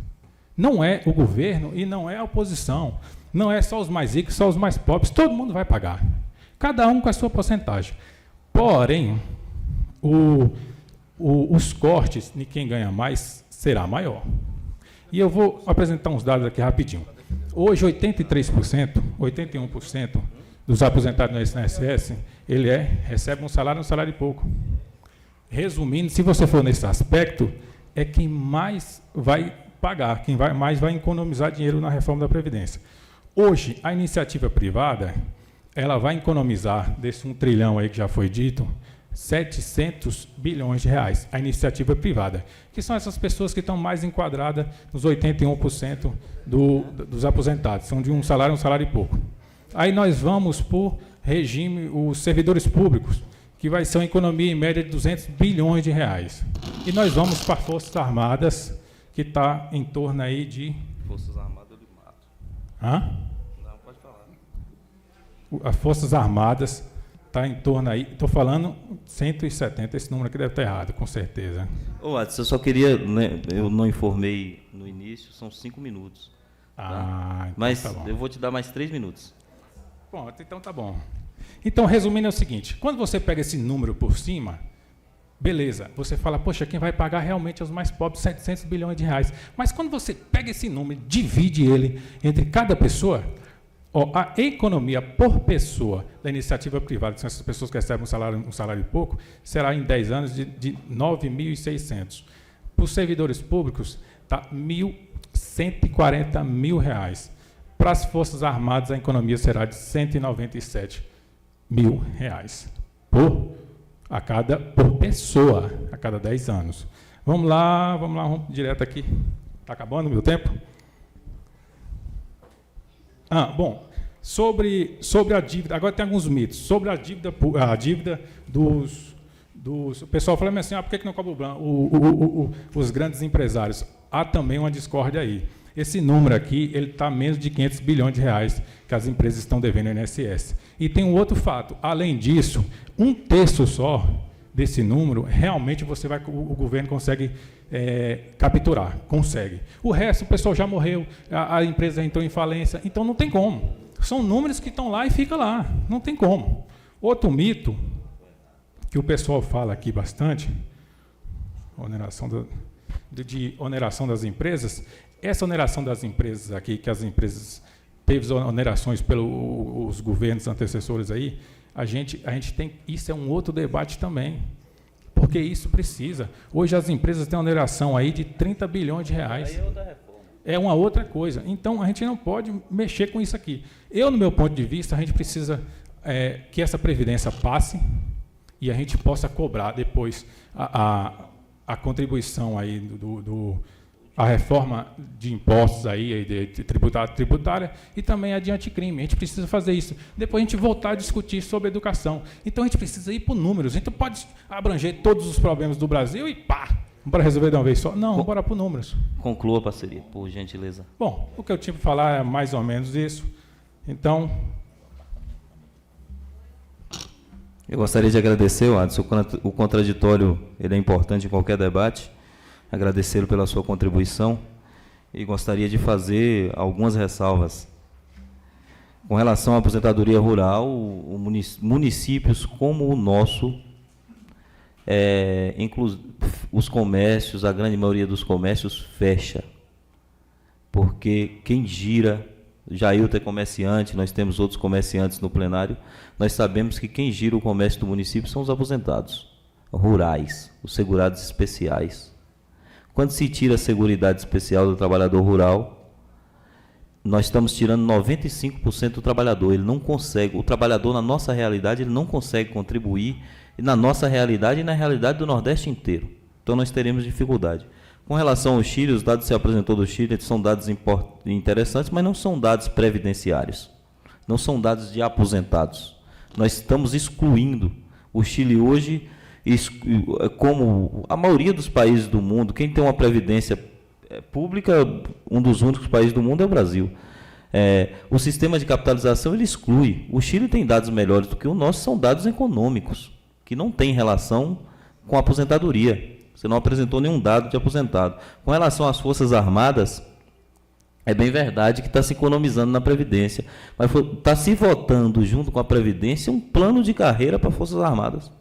Não é o governo e não é a oposição. Não é só os mais ricos, só os mais pobres. Todo mundo vai pagar. Cada um com a sua porcentagem. Porém, os cortes de quem ganha mais será maior. E eu vou apresentar uns dados aqui rapidinho. Hoje, 83%, 81% dos aposentados no INSS, recebe um salário e pouco. Resumindo, se você for nesse aspecto, é quem mais vai pagar, quem mais vai economizar dinheiro na reforma da Previdência. Hoje, a iniciativa privada, ela vai economizar, desse 1 trilhão aí que já foi dito, 700 bilhões de reais, a iniciativa privada, que são essas pessoas que estão mais enquadradas nos 81% dos aposentados, são de um salário e pouco. Aí nós vamos por regime, os servidores públicos, que vai ser uma economia em média de 200 bilhões de reais. E nós vamos para Forças Armadas, que está em torno aí de... Forças Armadas eu lhe mato. Hã? Não, pode falar. As Forças Armadas está em torno aí, estou falando 170, esse número aqui deve estar errado, com certeza. Ô, Adson, eu só queria, né, eu não informei no início, são 5 minutos. Tá? Então Mas tá bom. eu vou te dar mais 3 minutos. Pronto, então tá bom. Então, resumindo, é o seguinte, quando você pega esse número por cima, beleza, você fala, poxa, quem vai pagar realmente é os mais pobres, 700 bilhões de reais. Mas quando você pega esse número e divide ele entre cada pessoa, a economia por pessoa da iniciativa privada, que são essas pessoas que recebem um salário e pouco, será em 10 anos de 9.600. Para os servidores públicos, está R$1.140 mil. Para as Forças Armadas, a economia será de R$197 mil por pessoa, a cada 10 anos. Vamos lá, direto aqui. Está acabando o meu tempo? Bom, sobre a dívida, agora tem alguns mitos. Sobre a dívida dos... O pessoal fala assim, por que não cobra os grandes empresários? Há também uma discórdia aí. Esse número aqui, ele está menos de 500 bilhões de reais que as empresas estão devendo ao INSS. E tem um outro fato, além disso, 1/3 só desse número, realmente o governo consegue capturar, consegue. O resto, o pessoal já morreu, a empresa entrou em falência, então não tem como. São números que estão lá e ficam lá, não tem como. Outro mito, que o pessoal fala aqui bastante, de oneração das empresas, essa oneração das empresas aqui, que as empresas teve onerações pelos governos antecessores aí, a gente tem, isso é um outro debate também, porque isso precisa. Hoje as empresas têm uma oneração aí de 30 bilhões de reais. Aí é outra reforma. É uma outra coisa. Então, a gente não pode mexer com isso aqui. No meu ponto de vista, a gente precisa que essa previdência passe e a gente possa cobrar depois a contribuição aí a reforma de impostos aí, de tributária e também a de anticrime. A gente precisa fazer isso. Depois a gente voltar a discutir sobre educação. Então a gente precisa ir por números. A gente pode abranger todos os problemas do Brasil e bora resolver de uma vez só. Não, bora por números. Conclua a parceria, por gentileza. Bom, o que eu tinha para falar é mais ou menos isso. Então... Eu gostaria de agradecer, Adson, o contraditório ele é importante em qualquer debate. Agradecê-lo pela sua contribuição e gostaria de fazer algumas ressalvas. Com relação à aposentadoria rural, municípios como o nosso, os comércios, a grande maioria dos comércios fecha, porque quem gira, Jailton é comerciante, nós temos outros comerciantes no plenário, nós sabemos que quem gira o comércio do município são os aposentados rurais, os segurados especiais. Quando se tira a seguridade especial do trabalhador rural, nós estamos tirando 95% do trabalhador. Ele não consegue, o trabalhador na nossa realidade, ele não consegue contribuir na nossa realidade e na realidade do Nordeste inteiro. Então nós teremos dificuldade. Com relação ao Chile, os dados que se apresentou do Chile são dados interessantes, mas não são dados previdenciários, não são dados de aposentados. Nós estamos excluindo o Chile hoje, como a maioria dos países do mundo. Quem tem uma previdência pública, um dos únicos países do mundo é o Brasil. O sistema de capitalização ele exclui. O Chile tem dados melhores do que o nosso, são dados econômicos, que não têm relação com a aposentadoria. Você não apresentou nenhum dado de aposentado. Com relação às Forças Armadas, é bem verdade que está se economizando na Previdência, mas está se votando, junto com a Previdência, um plano de carreira para as Forças Armadas.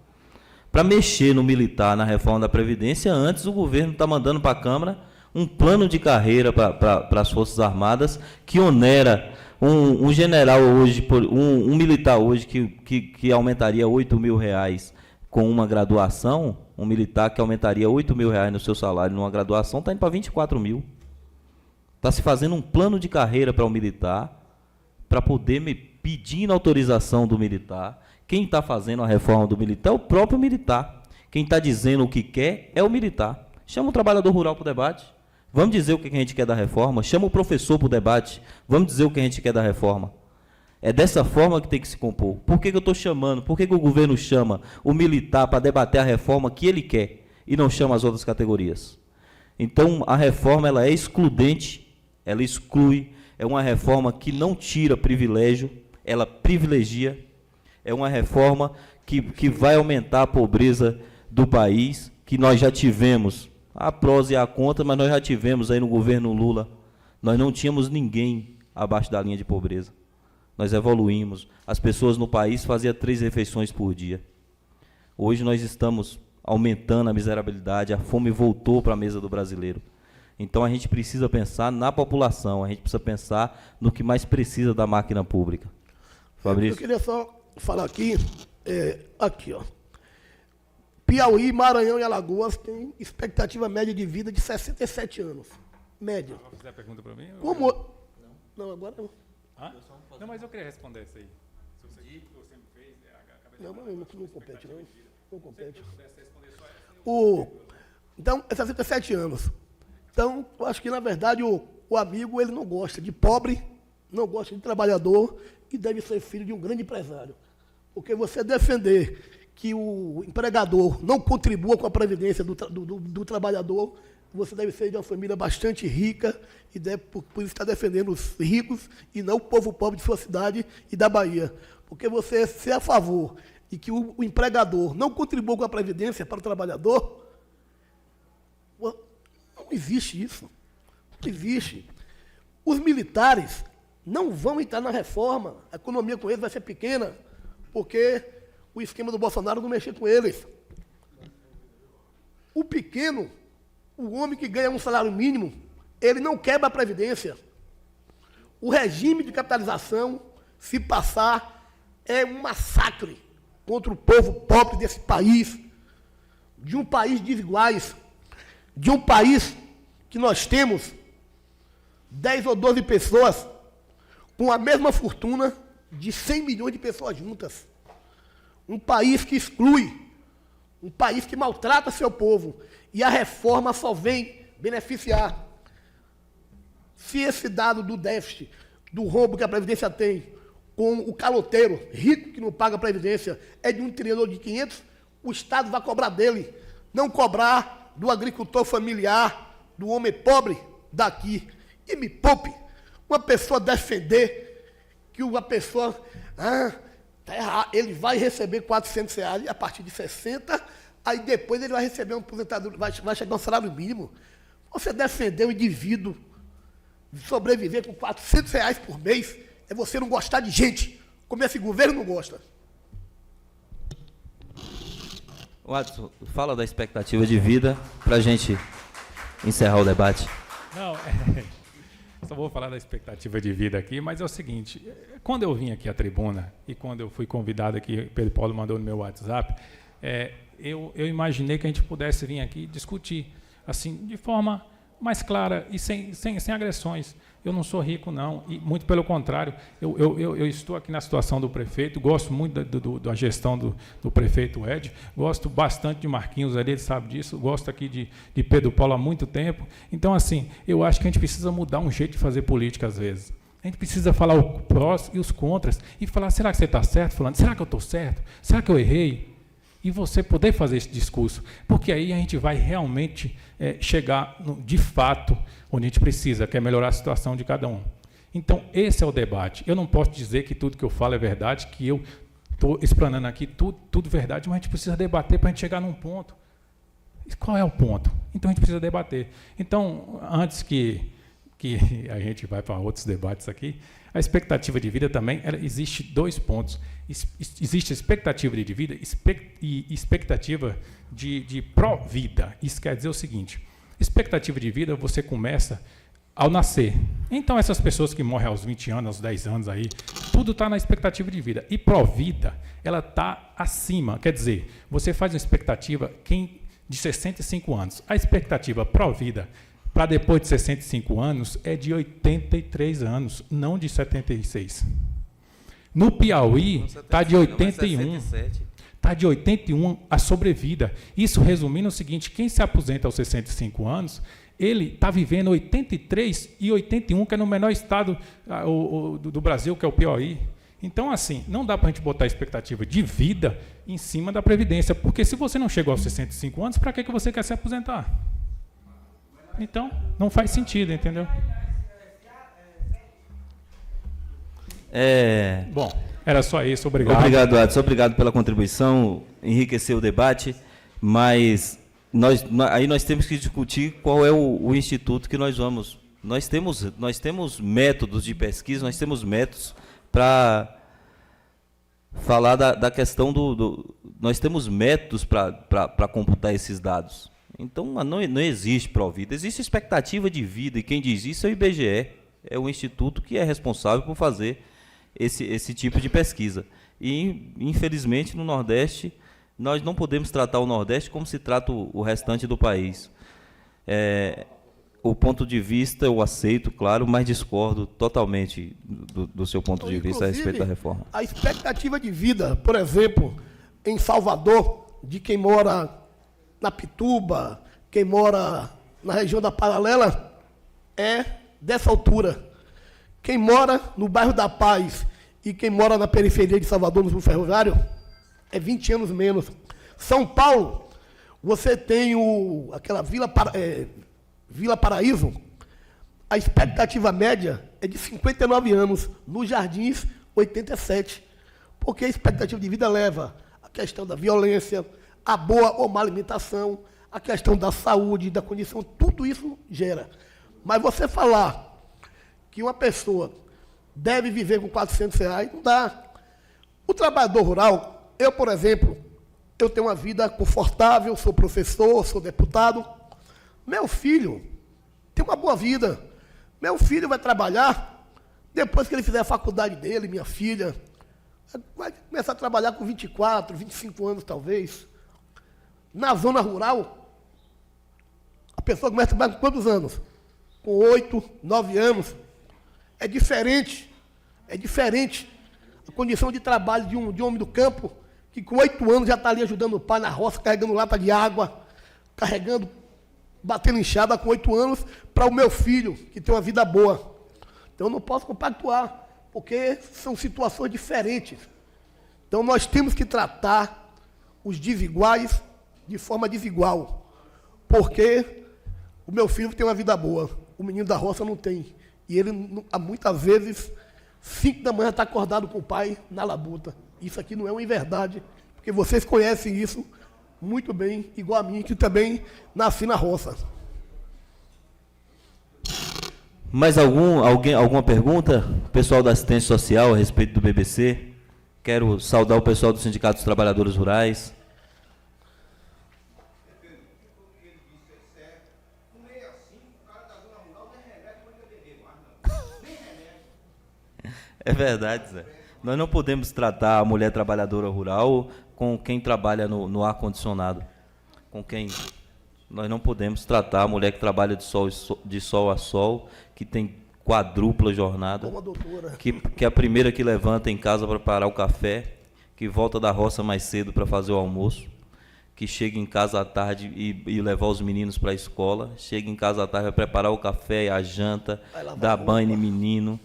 Para mexer no militar, na reforma da Previdência, antes o governo está mandando para a Câmara um plano de carreira para as Forças Armadas, que onera um general hoje, um militar hoje, que aumentaria R$8.000 com uma graduação, um militar que aumentaria R$8.000 no seu salário numa graduação, está indo para 24 mil. Está se fazendo um plano de carreira para o militar, para poder pedindo autorização do militar. Quem está fazendo a reforma do militar é o próprio militar. Quem está dizendo o que quer é o militar. Chama o trabalhador rural para o debate. Vamos dizer o que a gente quer da reforma. Chama o professor para o debate. Vamos dizer o que a gente quer da reforma. É dessa forma que tem que se compor. Por que eu estou chamando? Por que o governo chama o militar para debater a reforma que ele quer e não chama as outras categorias? Então, a reforma ela é excludente, ela exclui, é uma reforma que não tira privilégio, ela privilegia, é uma reforma que vai aumentar a pobreza do país, que nós já tivemos, a prós e a contra, mas nós já tivemos aí no governo Lula, nós não tínhamos ninguém abaixo da linha de pobreza. Nós evoluímos. As pessoas no país faziam 3 refeições por dia. Hoje nós estamos aumentando a miserabilidade, a fome voltou para a mesa do brasileiro. Então a gente precisa pensar na população, a gente precisa pensar no que mais precisa da máquina pública. Fabrício? Eu queria só falar aqui, aqui, ó. Piauí, Maranhão e Alagoas têm expectativa média de vida de 67 anos. Média. Você fizer a pergunta para mim? Como? Não, agora não. Hã? Não, mas eu queria responder isso aí. Se você me fez, Não compete, não. Não compete. Então, é 67 anos. Então, eu acho que, na verdade, o amigo ele não gosta de pobre, não gosta de trabalhador e deve ser filho de um grande empresário. Porque você defender que o empregador não contribua com a previdência do trabalhador, você deve ser de uma família bastante rica e deve, por isso, estar defendendo os ricos e não o povo pobre de sua cidade e da Bahia. Porque você ser a favor de que o empregador não contribua com a previdência para o trabalhador, não existe isso. Não existe. Os militares não vão entrar na reforma, a economia com eles vai ser pequena, porque o esquema do Bolsonaro não mexer com eles. O pequeno, o homem que ganha um salário mínimo, ele não quebra a previdência. O regime de capitalização, se passar, é um massacre contra o povo pobre desse país, de um país desiguais, de um país que nós temos 10 ou 12 pessoas com a mesma fortuna de 100 milhões de pessoas juntas. Um país que exclui, um país que maltrata seu povo, e a reforma só vem beneficiar. Se esse dado do déficit, do rombo que a Previdência tem, com o caloteiro, rico que não paga a Previdência, é de 1 trilhão de 500, o Estado vai cobrar dele, não cobrar do agricultor familiar, do homem pobre daqui. E me poupe, uma pessoa defender que uma pessoa, tá errado, ele vai receber R$400 a partir de 60, aí depois ele vai receber um aposentadoria, vai chegar um salário mínimo. Você defender o indivíduo sobreviver com R$400 por mês, é você não gostar de gente, como esse governo não gosta. Watson, fala da expectativa de vida para a gente encerrar o debate. Não, só vou falar da expectativa de vida aqui, mas é o seguinte, quando eu vim aqui à tribuna e quando eu fui convidado aqui, Pedro Paulo mandou no meu WhatsApp, eu imaginei que a gente pudesse vir aqui discutir, assim, de forma mais clara e sem agressões. Eu não sou rico, não, e muito pelo contrário, eu estou aqui na situação do prefeito, gosto muito da gestão do prefeito Ed, gosto bastante de Marquinhos ali, ele sabe disso, gosto aqui de Pedro Paulo há muito tempo. Então, assim, eu acho que a gente precisa mudar um jeito de fazer política às vezes. A gente precisa falar os prós e os contras, e falar, será que você está certo, fulano? Será que eu estou certo? Será que eu errei? E você poder fazer esse discurso, porque aí a gente vai realmente chegar, de fato, onde a gente precisa, que é melhorar a situação de cada um. Então, esse é o debate. Eu não posso dizer que tudo que eu falo é verdade, que eu estou explanando aqui tudo verdade, mas a gente precisa debater para a gente chegar num ponto. E qual é o ponto? Então, a gente precisa debater. Então, antes que a gente vai para outros debates aqui, a expectativa de vida também, existe 2 pontos. Existe expectativa de vida e expectativa de pró-vida. Isso quer dizer o seguinte, expectativa de vida você começa ao nascer. Então, essas pessoas que morrem aos 20 anos, aos 10 anos, aí, tudo está na expectativa de vida. E pró-vida, ela está acima. Quer dizer, você faz uma expectativa de 65 anos. A expectativa pró-vida, para depois de 65 anos, é de 83 anos, não de 76. No Piauí, está de 81. Está de 81 a sobrevida. Isso resumindo o seguinte, quem se aposenta aos 65 anos, ele está vivendo 83 e 81, que é no menor estado do Brasil, que é o Piauí. Então, assim, não dá para a gente botar a expectativa de vida em cima da Previdência, porque se você não chegou aos 65 anos, para que você quer se aposentar? Então, não faz sentido, entendeu? Bom, era só isso, obrigado. Obrigado, Adson, obrigado pela contribuição, enriqueceu o debate, mas nós temos que discutir qual é o instituto que nós vamos. Nós temos métodos de pesquisa, nós temos métodos para falar da questão nós temos métodos para computar esses dados. Então, não existe pró-vida, existe expectativa de vida, e quem diz isso é o IBGE, é o instituto que é responsável por fazer esse tipo de pesquisa. E, infelizmente, no Nordeste, nós não podemos tratar o Nordeste como se trata o restante do país. O ponto de vista eu aceito, claro, mas discordo totalmente do seu ponto de vista a respeito da reforma. A expectativa de vida, por exemplo, em Salvador, de quem mora na Pituba, quem mora na região da Paralela, é dessa altura. Quem mora no bairro da Paz e quem mora na periferia de Salvador, no ferroviário, é 20 anos menos. São Paulo, você tem aquela Vila Paraíso, a expectativa média é de 59 anos, nos Jardins, 87. Porque a expectativa de vida leva a questão da violência, a boa ou má alimentação, a questão da saúde, da condição, tudo isso gera. Mas você falar que uma pessoa deve viver com R$400, não dá. O trabalhador rural, eu, por exemplo, eu tenho uma vida confortável, sou professor, sou deputado. Meu filho tem uma boa vida. Meu filho vai trabalhar, depois que ele fizer a faculdade dele, minha filha, vai começar a trabalhar com 24, 25 anos, talvez. Na zona rural, a pessoa começa a trabalhar com quantos anos? Com 8, 9 anos. É diferente. É diferente. A condição de trabalho de um homem do campo, que com 8 anos já está ali ajudando o pai na roça, carregando lata de água, batendo enxada com 8 anos, para o meu filho, que tem uma vida boa. Então, eu não posso compactuar, porque são situações diferentes. Então, nós temos que tratar os desiguais de forma desigual, porque o meu filho tem uma vida boa, o menino da roça não tem. E ele, muitas vezes, 5 da manhã está acordado com o pai na labuta. Isso aqui não é uma verdade, porque vocês conhecem isso muito bem, igual a mim, que também nasci na roça. Mais alguma pergunta? Pessoal da assistência social a respeito do BBC? Quero saudar o pessoal do Sindicato dos Trabalhadores Rurais. É verdade, Zé. Nós não podemos tratar a mulher trabalhadora rural com quem trabalha no ar-condicionado, com quem Nós não podemos tratar a mulher que trabalha de sol a sol, que tem quadrupla jornada, Como a doutora. que é a primeira que levanta em casa para preparar o café, que volta da roça mais cedo para fazer o almoço, que chega em casa à tarde e levar os meninos para a escola, chega em casa à tarde para preparar o café, a janta, dar banho em menino,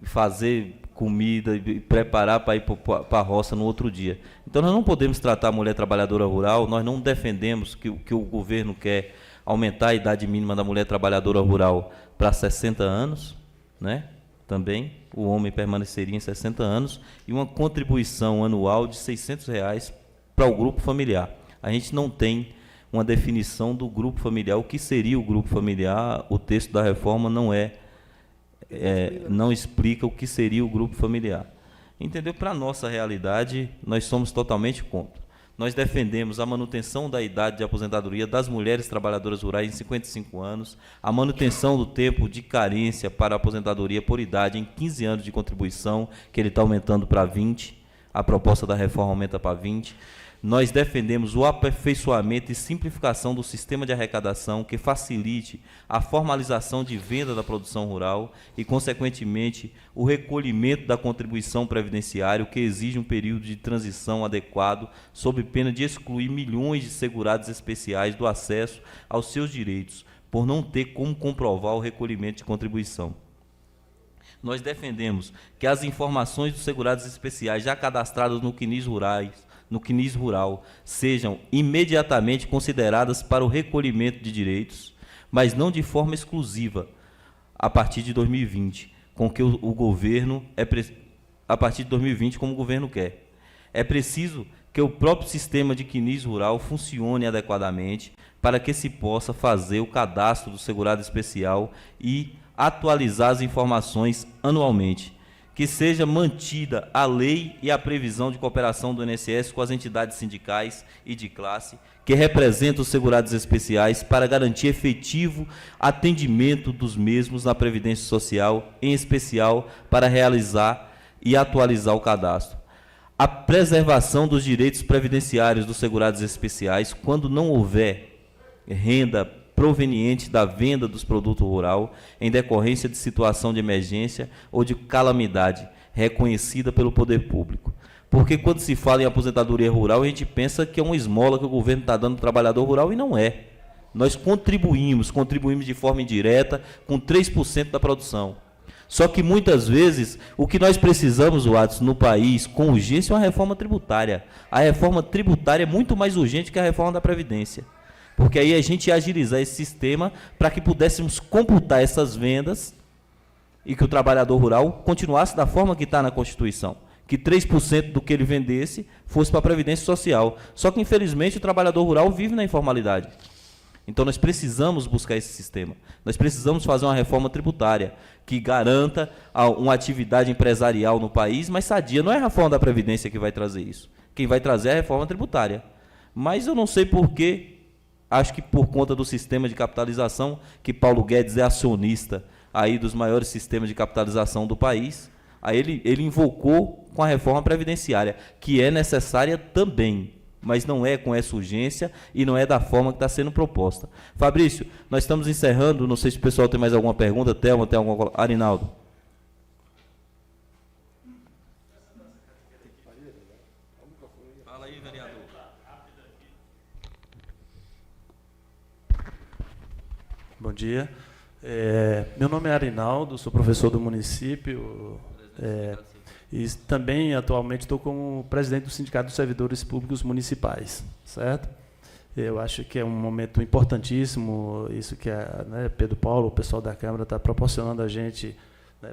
fazer comida e preparar para ir para a roça no outro dia. Então nós não podemos tratar a mulher trabalhadora rural, nós não defendemos que o governo quer aumentar a idade mínima da mulher trabalhadora rural para 60 anos, né? Também o homem permaneceria em 60 anos e uma contribuição anual de R$600 para o grupo familiar. A gente não tem uma definição do grupo familiar. O que seria o grupo familiar? O texto da reforma não explica o que seria o grupo familiar. Entendeu? Para a nossa realidade, nós somos totalmente contra. Nós defendemos a manutenção da idade de aposentadoria das mulheres trabalhadoras rurais em 55 anos, a manutenção do tempo de carência para a aposentadoria por idade em 15 anos de contribuição, que ele está aumentando para 20, a proposta da reforma aumenta para 20. Nós defendemos o aperfeiçoamento e simplificação do sistema de arrecadação que facilite a formalização de venda da produção rural e, consequentemente, o recolhimento da contribuição previdenciária, que exige um período de transição adequado, sob pena de excluir milhões de segurados especiais do acesso aos seus direitos, por não ter como comprovar o recolhimento de contribuição. Nós defendemos que as informações dos segurados especiais já cadastrados no CNIS Rural sejam imediatamente consideradas para o recolhimento de direitos, mas não de forma exclusiva, a partir de 2020, com que o governo a partir de 2020, como o governo quer. É preciso que o próprio sistema de CNIS Rural funcione adequadamente para que se possa fazer o cadastro do segurado especial e atualizar as informações anualmente, que seja mantida a lei e a previsão de cooperação do INSS com as entidades sindicais e de classe que representam os segurados especiais para garantir efetivo atendimento dos mesmos na Previdência Social, em especial para realizar e atualizar o cadastro. A preservação dos direitos previdenciários dos segurados especiais quando não houver renda proveniente da venda dos produtos rurais em decorrência de situação de emergência ou de calamidade reconhecida pelo poder público. Porque quando se fala em aposentadoria rural, a gente pensa que é uma esmola que o governo está dando ao trabalhador rural, e não é. Nós contribuímos de forma indireta com 3% da produção. Só que muitas vezes o que nós precisamos, Watson, no país, com urgência, é uma reforma tributária. A reforma tributária é muito mais urgente que a reforma da Previdência. Porque aí a gente ia agilizar esse sistema para que pudéssemos computar essas vendas e que o trabalhador rural continuasse da forma que está na Constituição, que 3% do que ele vendesse fosse para a Previdência Social. Só que, infelizmente, o trabalhador rural vive na informalidade. Então, nós precisamos buscar esse sistema. Nós precisamos fazer uma reforma tributária que garanta uma atividade empresarial no país, mas sadia. Não é a reforma da Previdência que vai trazer isso. Quem vai trazer é a reforma tributária. Mas eu não sei por quê. Acho que por conta do sistema de capitalização, que Paulo Guedes é acionista aí dos maiores sistemas de capitalização do país, aí ele invocou com a reforma previdenciária, que é necessária também, mas não é com essa urgência e não é da forma que está sendo proposta. Fabrício, nós estamos encerrando, não sei se o pessoal tem mais alguma pergunta, Thelma, tem alguma... Arinaldo. Fala aí, vereador. Bom dia. Meu nome é Arinaldo, sou professor do município e também atualmente estou como presidente do Sindicato dos Servidores Públicos Municipais, certo? Eu acho que é um momento importantíssimo, isso que Pedro Paulo, o pessoal da Câmara, está proporcionando a gente,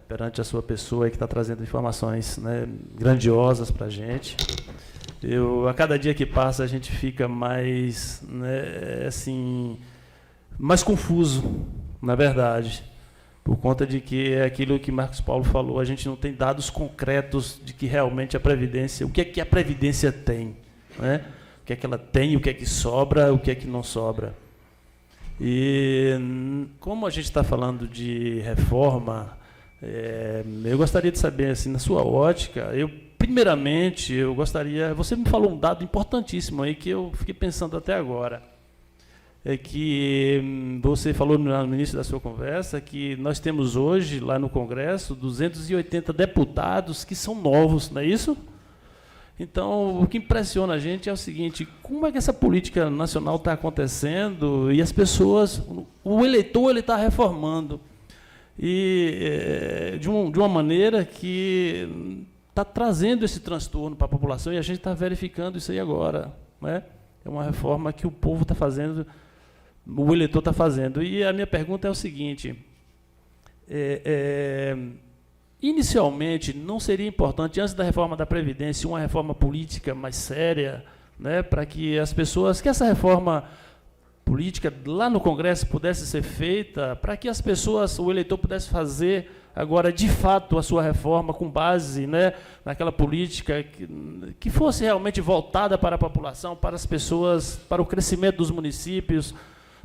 perante a sua pessoa, que está trazendo informações grandiosas para a gente. A cada dia que passa, a gente fica mais, mais confuso, na verdade, por conta de que é aquilo que Marcos Paulo falou, a gente não tem dados concretos de que realmente a Previdência, o que é que a Previdência tem, né? O que é que ela tem, o que é que sobra, o que é que não sobra. E como a gente está falando de reforma, eu gostaria de saber, assim, na sua ótica, primeiramente, eu gostaria, você me falou um dado importantíssimo aí que eu fiquei pensando até agora. é que você falou no início da sua conversa que nós temos hoje, lá no Congresso, 280 deputados que são novos, não é isso? Então, o que impressiona a gente é o seguinte: como é que essa política nacional está acontecendo e as pessoas, o eleitor, ele está reformando, e de uma maneira que está trazendo esse transtorno para a população, e a gente está verificando isso aí agora, né? É uma reforma que o povo está fazendo, o eleitor está fazendo. E a minha pergunta é o seguinte: inicialmente, não seria importante, antes da reforma da Previdência, uma reforma política mais séria, né, para que as pessoas, que essa reforma política lá no Congresso pudesse ser feita, para que as pessoas, o eleitor pudesse fazer agora, de fato, a sua reforma com base, né, naquela política que fosse realmente voltada para a população, para as pessoas, para o crescimento dos municípios,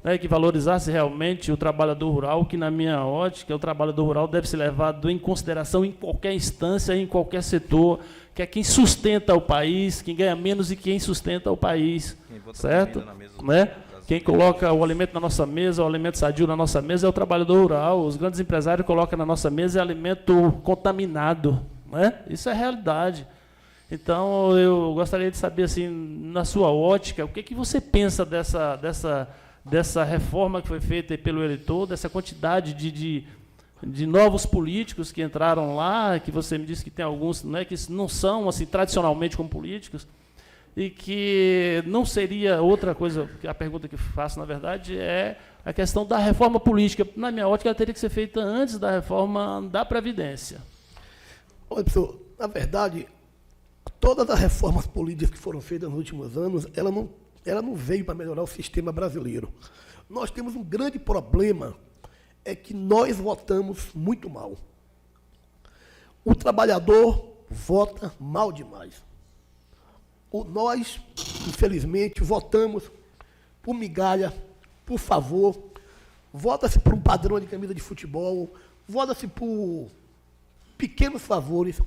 né, que valorizasse realmente o trabalhador rural, que, na minha ótica, o trabalhador rural deve ser levado em consideração em qualquer instância, em qualquer setor, que é quem sustenta o país, quem ganha menos e quem sustenta o país, certo? Né? Quem coloca o alimento na nossa mesa, o alimento sadio na nossa mesa é o trabalhador rural. Os grandes empresários colocam na nossa mesa alimento contaminado, né? Isso é realidade. Então, eu gostaria de saber, assim, na sua ótica, o que você pensa dessa reforma que foi feita pelo eleitor, dessa quantidade de novos políticos que entraram lá, que você me disse que tem alguns, né, que não são assim tradicionalmente como políticos, e que não seria outra coisa, a pergunta que eu faço, na verdade, é a questão da reforma política. Na minha ótica, ela teria que ser feita antes da reforma da Previdência. Olha, professor, na verdade, todas as reformas políticas que foram feitas nos últimos anos, ela não veio para melhorar o sistema brasileiro. Nós temos um grande problema, é que nós votamos muito mal. O trabalhador vota mal demais. Nós, infelizmente, votamos por migalha, por favor, vota-se por um padrão de camisa de futebol, vota-se por pequenos favores,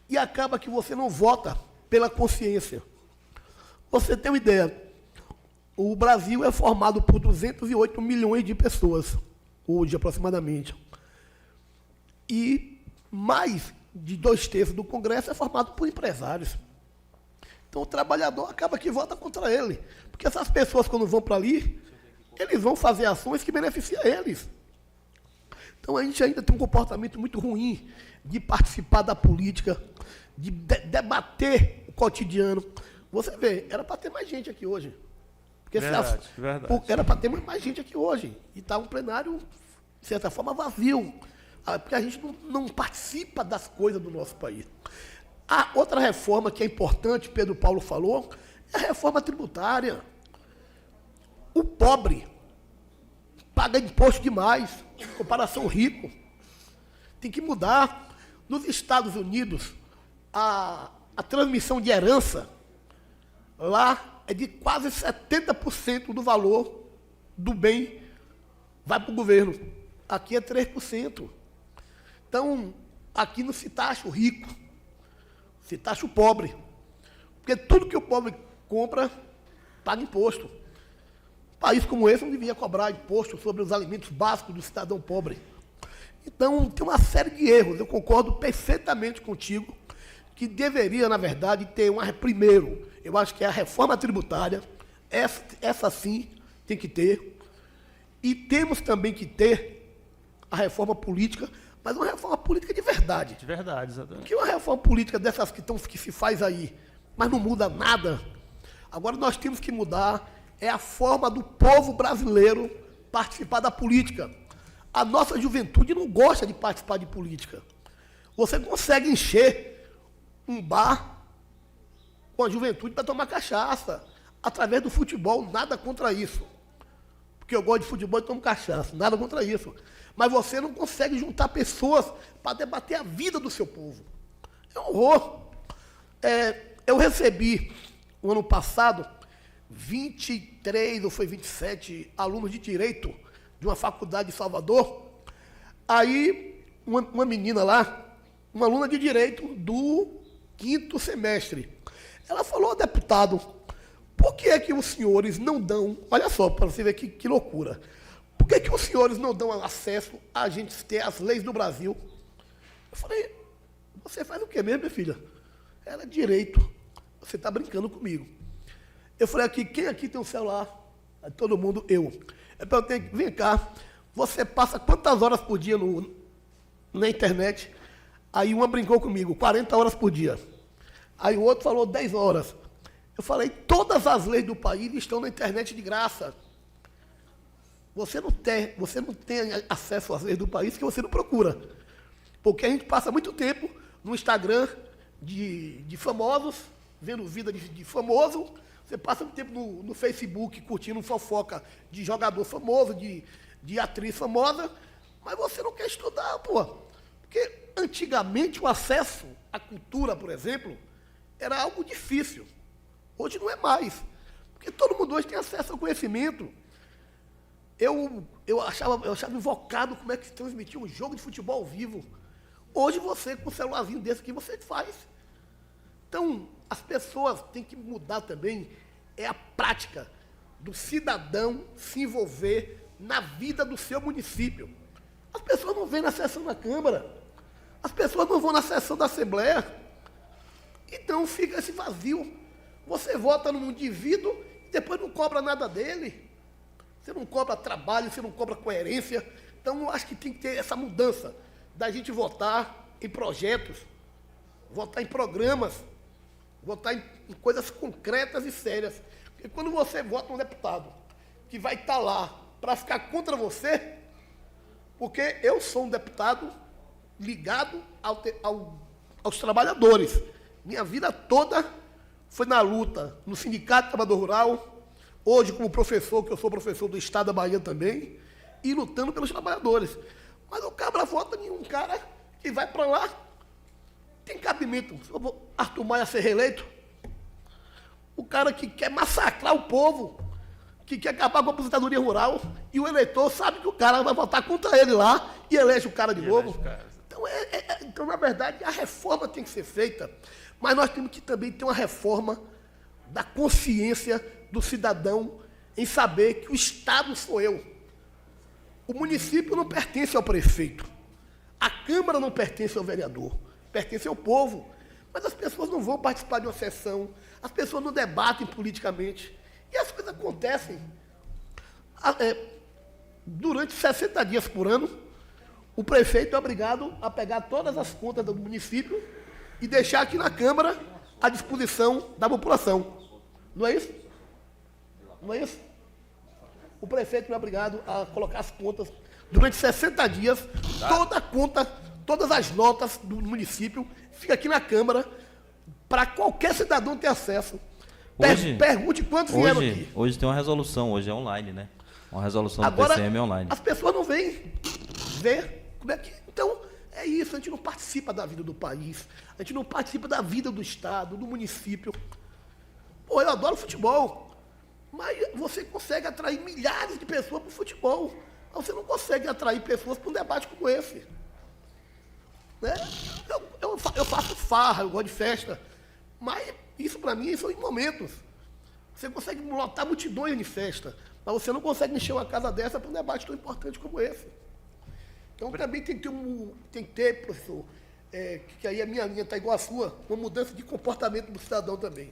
e acaba que você não vota pela consciência. Você tem uma ideia, o Brasil é formado por 208 milhões de pessoas, hoje aproximadamente. E mais de 2/3 do Congresso é formado por empresários. Então o trabalhador acaba que vota contra ele. Porque essas pessoas, quando vão para ali, eles vão fazer ações que beneficiam eles. Então a gente ainda tem um comportamento muito ruim de participar da política, de debater o cotidiano. Você vê, era para ter mais gente aqui hoje. Porque Verdade. era para ter mais gente aqui hoje. E está um plenário, de certa forma, vazio. Porque a gente não participa das coisas do nosso país. A outra reforma que é importante, Pedro Paulo falou, é a reforma tributária. O pobre paga imposto demais, em comparação ao rico. Tem que mudar. Nos Estados Unidos, a transmissão de herança lá é de quase 70% do valor do bem vai para o governo. Aqui é 3%. Então, aqui não se taxa o rico, se taxa o pobre. Porque tudo que o pobre compra, paga imposto. Um país como esse não devia cobrar imposto sobre os alimentos básicos do cidadão pobre. Então, tem uma série de erros. Eu concordo perfeitamente contigo que deveria, na verdade, ter primeiro, eu acho que é a reforma tributária, essa sim tem que ter. E temos também que ter a reforma política, mas uma reforma política de verdade. De verdade, exatamente. Porque uma reforma política dessas que se faz aí, mas não muda nada. Agora nós temos que mudar a forma do povo brasileiro participar da política. A nossa juventude não gosta de participar de política. Você consegue encher um bar com a juventude para tomar cachaça, através do futebol, nada contra isso. Porque eu gosto de futebol e tomo cachaça, nada contra isso. Mas você não consegue juntar pessoas para debater a vida do seu povo. É um horror. Eu recebi, no ano passado, 23 ou foi 27 alunos de Direito de uma faculdade de Salvador. Aí, uma menina lá, uma aluna de Direito do 5º semestre, ela falou: deputado, Por que é que os senhores não dão, olha só, para você ver que loucura, por que é que os senhores não dão acesso a gente ter as leis do Brasil? Eu falei, você faz o quê mesmo, minha filha? Ela é direito, você está brincando comigo. Eu falei aqui, quem aqui tem um celular? Aí todo mundo, eu. Eu perguntei, vem cá, você passa quantas horas por dia na internet? Aí uma brincou comigo, 40 horas por dia. Aí o outro falou 10 horas. Eu falei, todas as leis do país estão na internet de graça. Você não tem acesso às leis do país que você não procura. Porque a gente passa muito tempo no Instagram de famosos, vendo vida de famoso. Você passa muito tempo no Facebook curtindo fofoca de jogador famoso, de atriz famosa, mas você não quer estudar, pô. Porque antigamente o acesso à cultura, por exemplo, era algo difícil. Hoje não é mais. Porque todo mundo hoje tem acesso ao conhecimento. Eu achava invocado como é que se transmitia um jogo de futebol ao vivo. Hoje você, com um celularzinho desse aqui, você faz. Então, as pessoas têm que mudar também a prática do cidadão se envolver na vida do seu município. As pessoas não vêm na sessão da Câmara. As pessoas não vão na sessão da Assembleia. Então, fica esse vazio. Você vota num indivíduo e depois não cobra nada dele. Você não cobra trabalho, você não cobra coerência. Então, eu acho que tem que ter essa mudança da gente votar em projetos, votar em programas, votar em coisas concretas e sérias. Porque quando você vota um deputado que vai estar lá para ficar contra você, porque eu sou um deputado ligado aos trabalhadores. Minha vida toda foi na luta no Sindicato de Trabalhador Rural, hoje como professor, que eu sou professor do Estado da Bahia também, e lutando pelos trabalhadores. Mas o cabra vota em um cara que vai para lá. Tem cabimento. Arthur Maia ser reeleito? O cara que quer massacrar o povo, que quer acabar com a aposentadoria rural, e o eleitor sabe que o cara vai votar contra ele lá e elege o cara de novo. Então, então, na verdade, a reforma tem que ser feita, mas nós temos que também ter uma reforma da consciência do cidadão em saber que o Estado sou eu. O município não pertence ao prefeito. A Câmara não pertence ao vereador. Pertence ao povo. Mas as pessoas não vão participar de uma sessão. As pessoas não debatem politicamente. E as coisas acontecem. Durante 60 dias por ano, o prefeito é obrigado a pegar todas as contas do município e deixar aqui na Câmara à disposição da população. Não é isso? Não é isso? O prefeito é obrigado a colocar as contas durante 60 dias, toda a conta, todas as notas do município, fica aqui na Câmara, para qualquer cidadão ter acesso. Pergunte quantos vieram aqui. Hoje tem uma resolução, hoje é online, né? Uma resolução Agora, do TCM online. As pessoas não vêm ver como é que... Então, é isso, a gente não participa da vida do país, a gente não participa da vida do Estado, do município. Pô, eu adoro futebol. Mas você consegue atrair milhares de pessoas para o futebol. Mas você não consegue atrair pessoas para um debate como esse. Né? Eu faço farra, eu gosto de festa. Mas isso, para mim, são em momentos. Você consegue lotar multidões de festa, mas você não consegue encher uma casa dessa para um debate tão importante como esse. Então, também tem que ter, professor, que aí a minha linha está igual à sua, uma mudança de comportamento do cidadão também.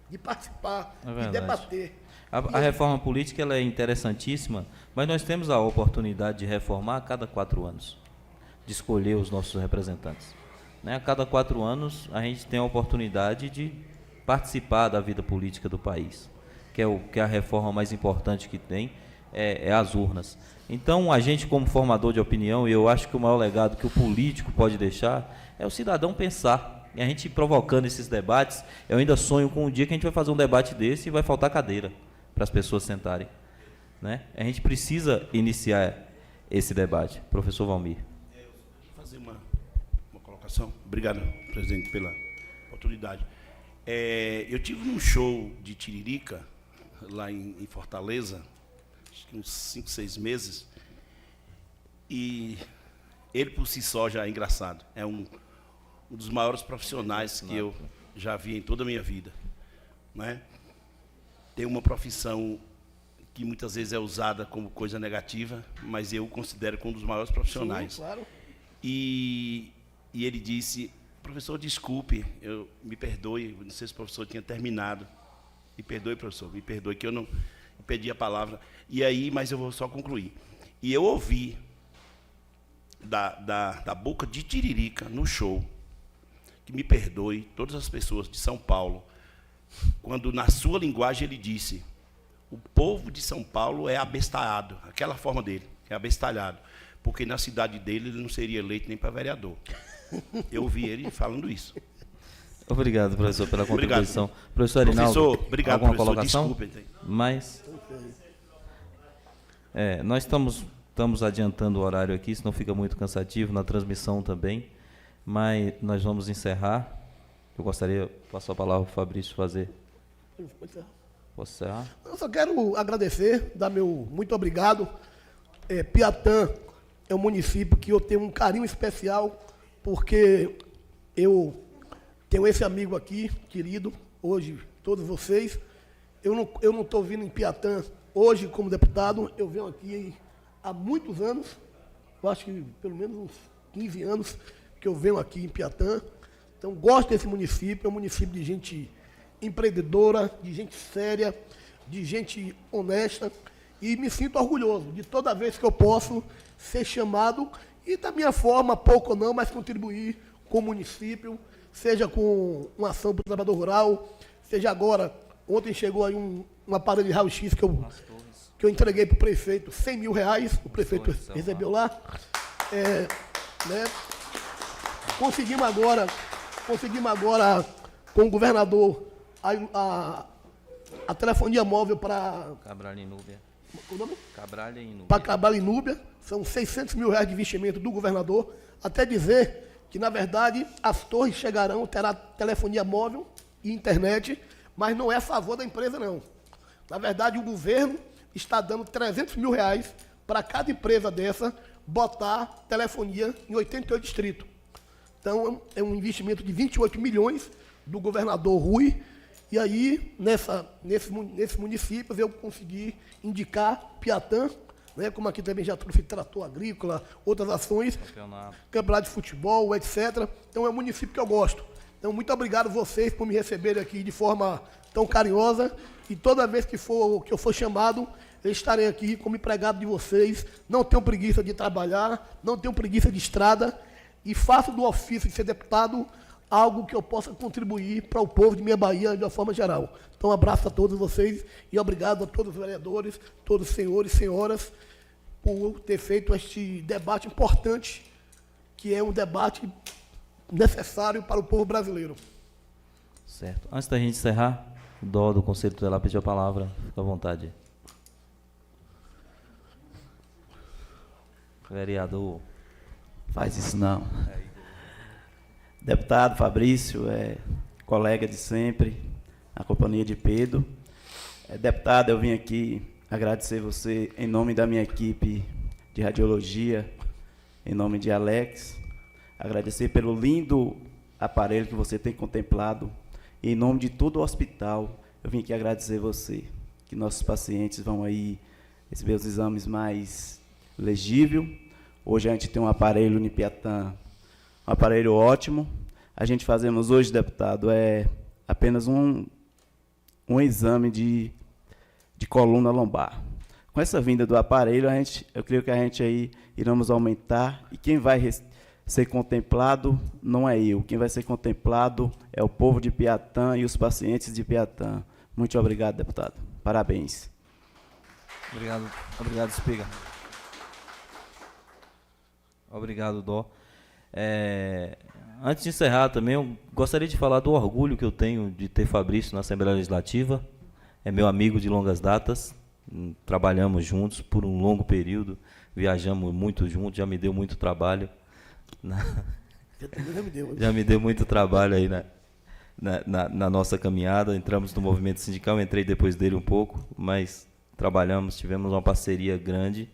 De participar, de debater. A reforma política ela é interessantíssima, mas nós temos a oportunidade de reformar a cada 4 anos, de escolher os nossos representantes. Né? A cada 4 anos, a gente tem a oportunidade de participar da vida política do país, que é a reforma mais importante que tem, é as urnas. Então, a gente, como formador de opinião, e eu acho que o maior legado que o político pode deixar é o cidadão pensar. E a gente provocando esses debates, eu ainda sonho com um dia que a gente vai fazer um debate desse e vai faltar cadeira para as pessoas sentarem. Né? A gente precisa iniciar esse debate. Professor Valmir. Vou fazer uma colocação. Obrigado, presidente, pela oportunidade. Eu tive um show de Tiririca, lá em Fortaleza, acho que uns 5, 6 meses, e ele por si só já é engraçado. É um dos maiores profissionais que eu já vi em toda a minha vida. Né? tem uma profissão que muitas vezes é usada como coisa negativa, mas eu considero como um dos maiores profissionais. Sim, claro. E ele disse, professor, desculpe, me perdoe, não sei se o professor tinha terminado. Me perdoe, professor, me perdoe, que eu não pedi a palavra. E aí, mas eu vou só concluir. E eu ouvi da boca de Tiririca, no show, que me perdoe todas as pessoas de São Paulo, quando na sua linguagem ele disse, o povo de São Paulo é abestalhado, aquela forma dele, é abestalhado, porque na cidade dele ele não seria eleito nem para vereador. Eu ouvi ele falando isso. Obrigado, professor, pela contribuição. Obrigado. Professor Arinaldo, Professor, obrigado, alguma professor, colocação? desculpe. Mas, nós estamos adiantando o horário aqui, senão fica muito cansativo, na transmissão também, mas nós vamos encerrar. Eu gostaria de passar a palavra para o Fabrício fazer. Posso encerrar? Eu só quero agradecer, dar meu muito obrigado. Piatã é um município que eu tenho um carinho especial, porque eu tenho esse amigo aqui, querido, hoje, todos vocês. Eu não estou vindo em Piatã hoje como deputado, eu venho aqui há muitos anos, eu acho que pelo menos uns 15 anos que eu venho aqui em Piatã. Então, gosto desse município, é um município de gente empreendedora, de gente séria, de gente honesta, e me sinto orgulhoso de toda vez que eu posso ser chamado, e da minha forma, pouco ou não, mas contribuir com o município, seja com uma ação para o trabalhador rural, seja agora, ontem chegou aí um aparelho de raio-x que eu entreguei para o prefeito, R$100 mil, o prefeito recebeu lá. Né? Conseguimos agora com o governador a telefonia móvel para... Cabral e Núbia. O nome? Cabral e Núbia. Para Cabral e Núbia. São R$600 mil de investimento do governador. Até dizer que, na verdade, as torres chegarão, terá telefonia móvel e internet, mas não é a favor da empresa, não. Na verdade, o governo está dando R$300 mil para cada empresa dessa botar telefonia em 88 distritos. Então, é um investimento de 28 milhões do governador Rui. E aí, nesses municípios, eu consegui indicar Piatã, né, como aqui também já trouxe trator agrícola, outras ações, campeonato de futebol, etc. Então, é um município que eu gosto. Então, muito obrigado a vocês por me receberem aqui de forma tão carinhosa. E toda vez que eu for chamado, eu estarei aqui como empregado de vocês. Não tenho preguiça de trabalhar, não tenho preguiça de estrada. E faço do ofício de ser deputado algo que eu possa contribuir para o povo de minha Bahia de uma forma geral. Então, um abraço a todos vocês e obrigado a todos os vereadores, todos os senhores e senhoras, por ter feito este debate importante, que é um debate necessário para o povo brasileiro. Certo. Antes da gente encerrar, o Dó do Conselho Tutelar pediu a palavra. Fica à vontade. Vereador. Faz isso não. Deputado Fabrício, colega de sempre, na companhia de Pedro. Deputado, eu vim aqui agradecer você em nome da minha equipe de radiologia, em nome de Alex, agradecer pelo lindo aparelho que você tem contemplado, e em nome de todo o hospital, eu vim aqui agradecer você, que nossos pacientes vão aí receber os exames mais legível. Hoje a gente tem um aparelho no Piatã, um aparelho ótimo. A gente fazemos hoje, deputado, apenas um exame de coluna lombar. Com essa vinda do aparelho, eu creio que a gente aí iremos aumentar, e quem vai ser contemplado não é eu. Quem vai ser contemplado é o povo de Piatã e os pacientes de Piatã. Muito obrigado, deputado. Parabéns. Obrigado, Espiga. Obrigado, Dó. Antes de encerrar também, eu gostaria de falar do orgulho que eu tenho de ter Fabrício na Assembleia Legislativa. É meu amigo de longas datas, trabalhamos juntos por um longo período, viajamos muito juntos, já me deu muito trabalho. Já me deu muito trabalho aí na nossa caminhada. Entramos no movimento sindical, entrei depois dele um pouco, mas tivemos uma parceria grande.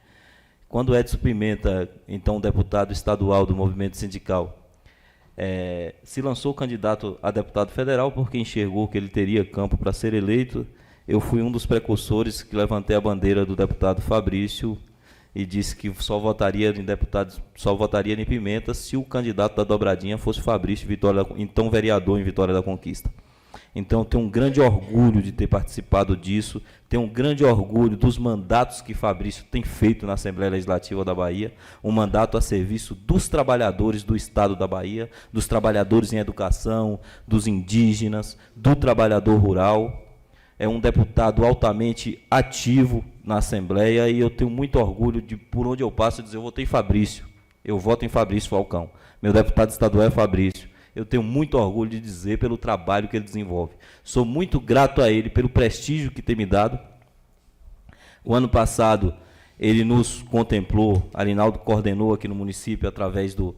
Quando Edson Pimenta, então deputado estadual do movimento sindical, se lançou candidato a deputado federal porque enxergou que ele teria campo para ser eleito, eu fui um dos precursores que levantei a bandeira do deputado Fabrício e disse que só votaria em Pimenta se o candidato da dobradinha fosse Fabrício, então vereador em Vitória da Conquista. Então, eu tenho um grande orgulho de ter participado disso, tenho um grande orgulho dos mandatos que Fabrício tem feito na Assembleia Legislativa da Bahia, um mandato a serviço dos trabalhadores do Estado da Bahia, dos trabalhadores em educação, dos indígenas, do trabalhador rural. É um deputado altamente ativo na Assembleia e eu tenho muito orgulho de, por onde eu passo, dizer, eu votei em Fabrício, eu voto em Fabrício Falcão. Meu deputado estadual é Fabrício. Eu tenho muito orgulho de dizer pelo trabalho que ele desenvolve. Sou muito grato a ele pelo prestígio que tem me dado. O ano passado, ele nos contemplou, Arinaldo coordenou aqui no município através do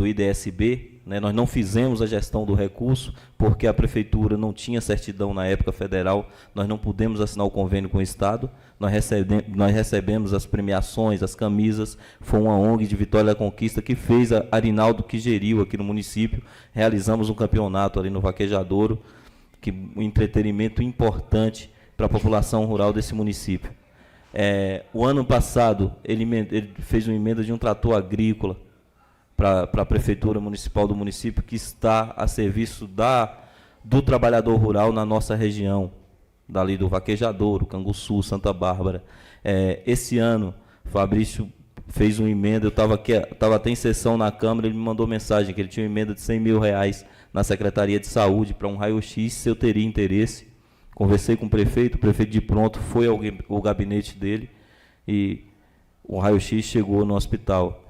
IDSB, né? Nós não fizemos a gestão do recurso, porque a prefeitura não tinha certidão na época federal, nós não pudemos assinar o convênio com o Estado, nós recebemos as premiações, as camisas, foi uma ONG de Vitória da Conquista que fez, a Arinaldo que geriu aqui no município, realizamos um campeonato ali no Vaquejadouro, um entretenimento importante para a população rural desse município. O ano passado, ele fez uma emenda de um trator agrícola para a Prefeitura Municipal do município, que está a serviço do trabalhador rural na nossa região, dali do Vaquejadouro, Canguçu, Santa Bárbara. Esse ano, Fabrício fez uma emenda, eu estava até em sessão na Câmara, ele me mandou mensagem que ele tinha uma emenda de R$100 mil na Secretaria de Saúde para um raio-x, se eu teria interesse. Conversei com o prefeito de pronto foi ao gabinete dele e o raio-x chegou no hospital.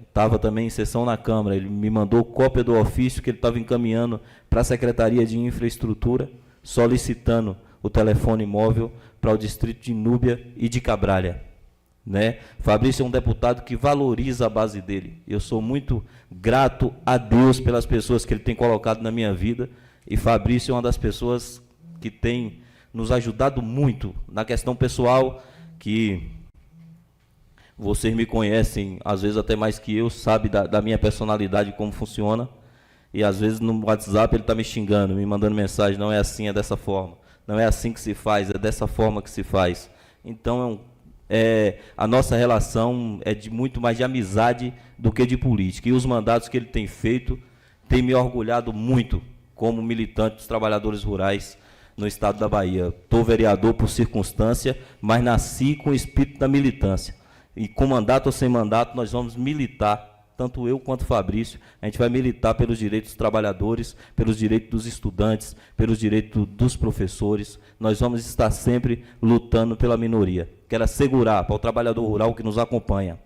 Estava também em sessão na Câmara, ele me mandou cópia do ofício que ele estava encaminhando para a Secretaria de Infraestrutura, solicitando o telefone móvel para o distrito de Núbia e de Cabralha. Né? Fabrício é um deputado que valoriza a base dele. Eu sou muito grato a Deus pelas pessoas que ele tem colocado na minha vida, e Fabrício é uma das pessoas que tem nos ajudado muito na questão pessoal, que vocês me conhecem, às vezes até mais que eu, sabe da minha personalidade, como funciona, e às vezes no WhatsApp ele está me xingando, me mandando mensagem, não é assim, é dessa forma, não é assim que se faz, é dessa forma que se faz. Então, a nossa relação é de muito mais de amizade do que de política, e os mandatos que ele tem feito têm me orgulhado muito como militante dos trabalhadores rurais no estado da Bahia. Estou vereador por circunstância, mas nasci com o espírito da militância. E com mandato ou sem mandato, nós vamos militar, tanto eu quanto o Fabrício, a gente vai militar pelos direitos dos trabalhadores, pelos direitos dos estudantes, pelos direitos dos professores. Nós vamos estar sempre lutando pela minoria. Quero assegurar para o trabalhador rural que nos acompanha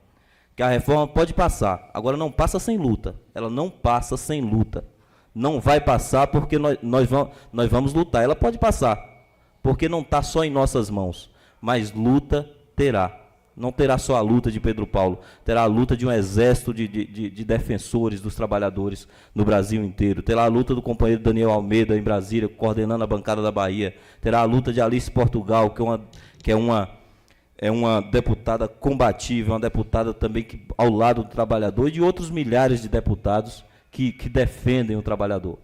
que a reforma pode passar, agora não passa sem luta, ela não passa sem luta. Não vai passar porque nós vamos lutar. Ela pode passar, porque não está só em nossas mãos, mas luta terá. Não terá só a luta de Pedro Paulo, terá a luta de um exército de defensores dos trabalhadores no Brasil inteiro, terá a luta do companheiro Daniel Almeida em Brasília, coordenando a bancada da Bahia, terá a luta de Alice Portugal, que é uma deputada combatível, uma deputada também ao lado do trabalhador, e de outros milhares de deputados que defendem o trabalhador.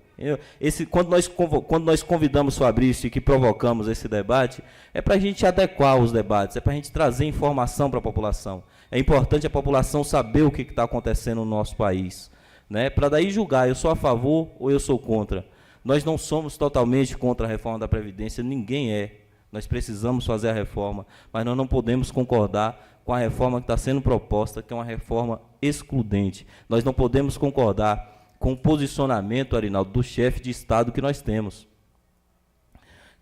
Quando nós convidamos o Fabrício e que provocamos esse debate, é para a gente adequar os debates, é para a gente trazer informação para a população. É importante a população saber o que está acontecendo no nosso país, né? Para daí julgar, eu sou a favor ou eu sou contra. Nós não somos totalmente contra a reforma da Previdência, ninguém é. Nós precisamos fazer a reforma, mas nós não podemos concordar com a reforma que está sendo proposta, que é uma reforma excludente. Nós não podemos concordar com o posicionamento, Arinaldo, do chefe de Estado que nós temos,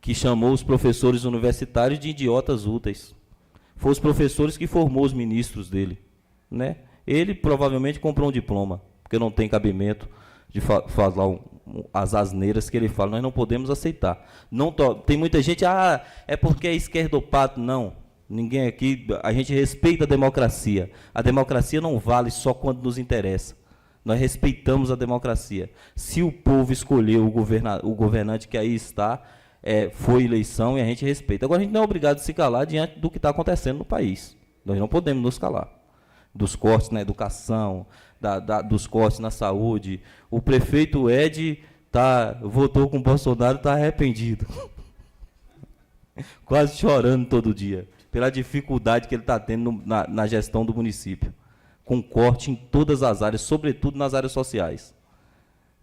que chamou os professores universitários de idiotas úteis. Foram os professores que formou os ministros dele, né? Ele provavelmente comprou um diploma, porque não tem cabimento de falar as asneiras que ele fala. Nós não podemos aceitar. Tem muita gente, é porque é esquerdopato. Não, ninguém aqui, a gente respeita a democracia. A democracia não vale só quando nos interessa. Nós respeitamos a democracia. Se o povo escolheu o governante que aí está, foi eleição e a gente respeita. Agora, a gente não é obrigado a se calar diante do que está acontecendo no país. Nós não podemos nos calar. Dos cortes na educação, dos cortes na saúde. O prefeito Ed votou com o Bolsonaro e está arrependido. quase chorando todo dia, pela dificuldade que ele está tendo na gestão do município, com corte em todas as áreas, sobretudo nas áreas sociais,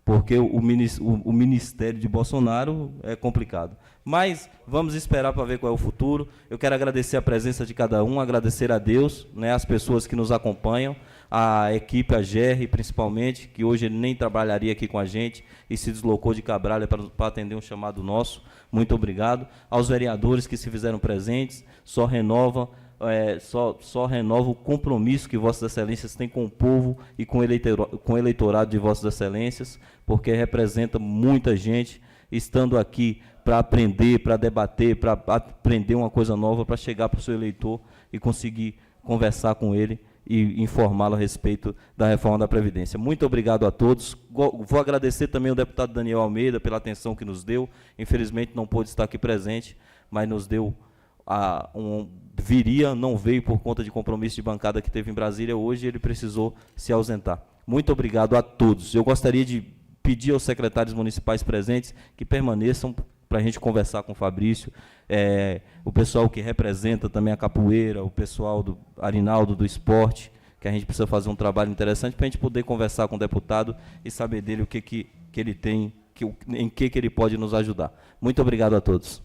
porque o ministério de Bolsonaro é complicado. Mas vamos esperar para ver qual é o futuro. Eu quero agradecer a presença de cada um, agradecer a Deus, né, as pessoas que nos acompanham, a equipe, a GR principalmente, que hoje ele nem trabalharia aqui com a gente e se deslocou de Cabralha para atender um chamado nosso. Muito obrigado. Aos vereadores que se fizeram presentes, só renova o compromisso que Vossas Excelências têm com o povo e com o eleitorado de Vossas Excelências, porque representa muita gente estando aqui para aprender, para debater, para aprender uma coisa nova, para chegar para o seu eleitor e conseguir conversar com ele e informá-lo a respeito da reforma da Previdência. Muito obrigado a todos. Vou agradecer também ao deputado Daniel Almeida pela atenção que nos deu. Infelizmente não pôde estar aqui presente, mas nos deu não veio por conta de compromisso de bancada que teve em Brasília hoje, ele precisou se ausentar. Muito obrigado a todos. Eu gostaria de pedir aos secretários municipais presentes que permaneçam para a gente conversar com o Fabrício, o pessoal que representa também a capoeira, o pessoal do Arinaldo do esporte, que a gente precisa fazer um trabalho interessante para a gente poder conversar com o deputado e saber dele o que ele tem, em que ele pode nos ajudar. Muito obrigado a todos.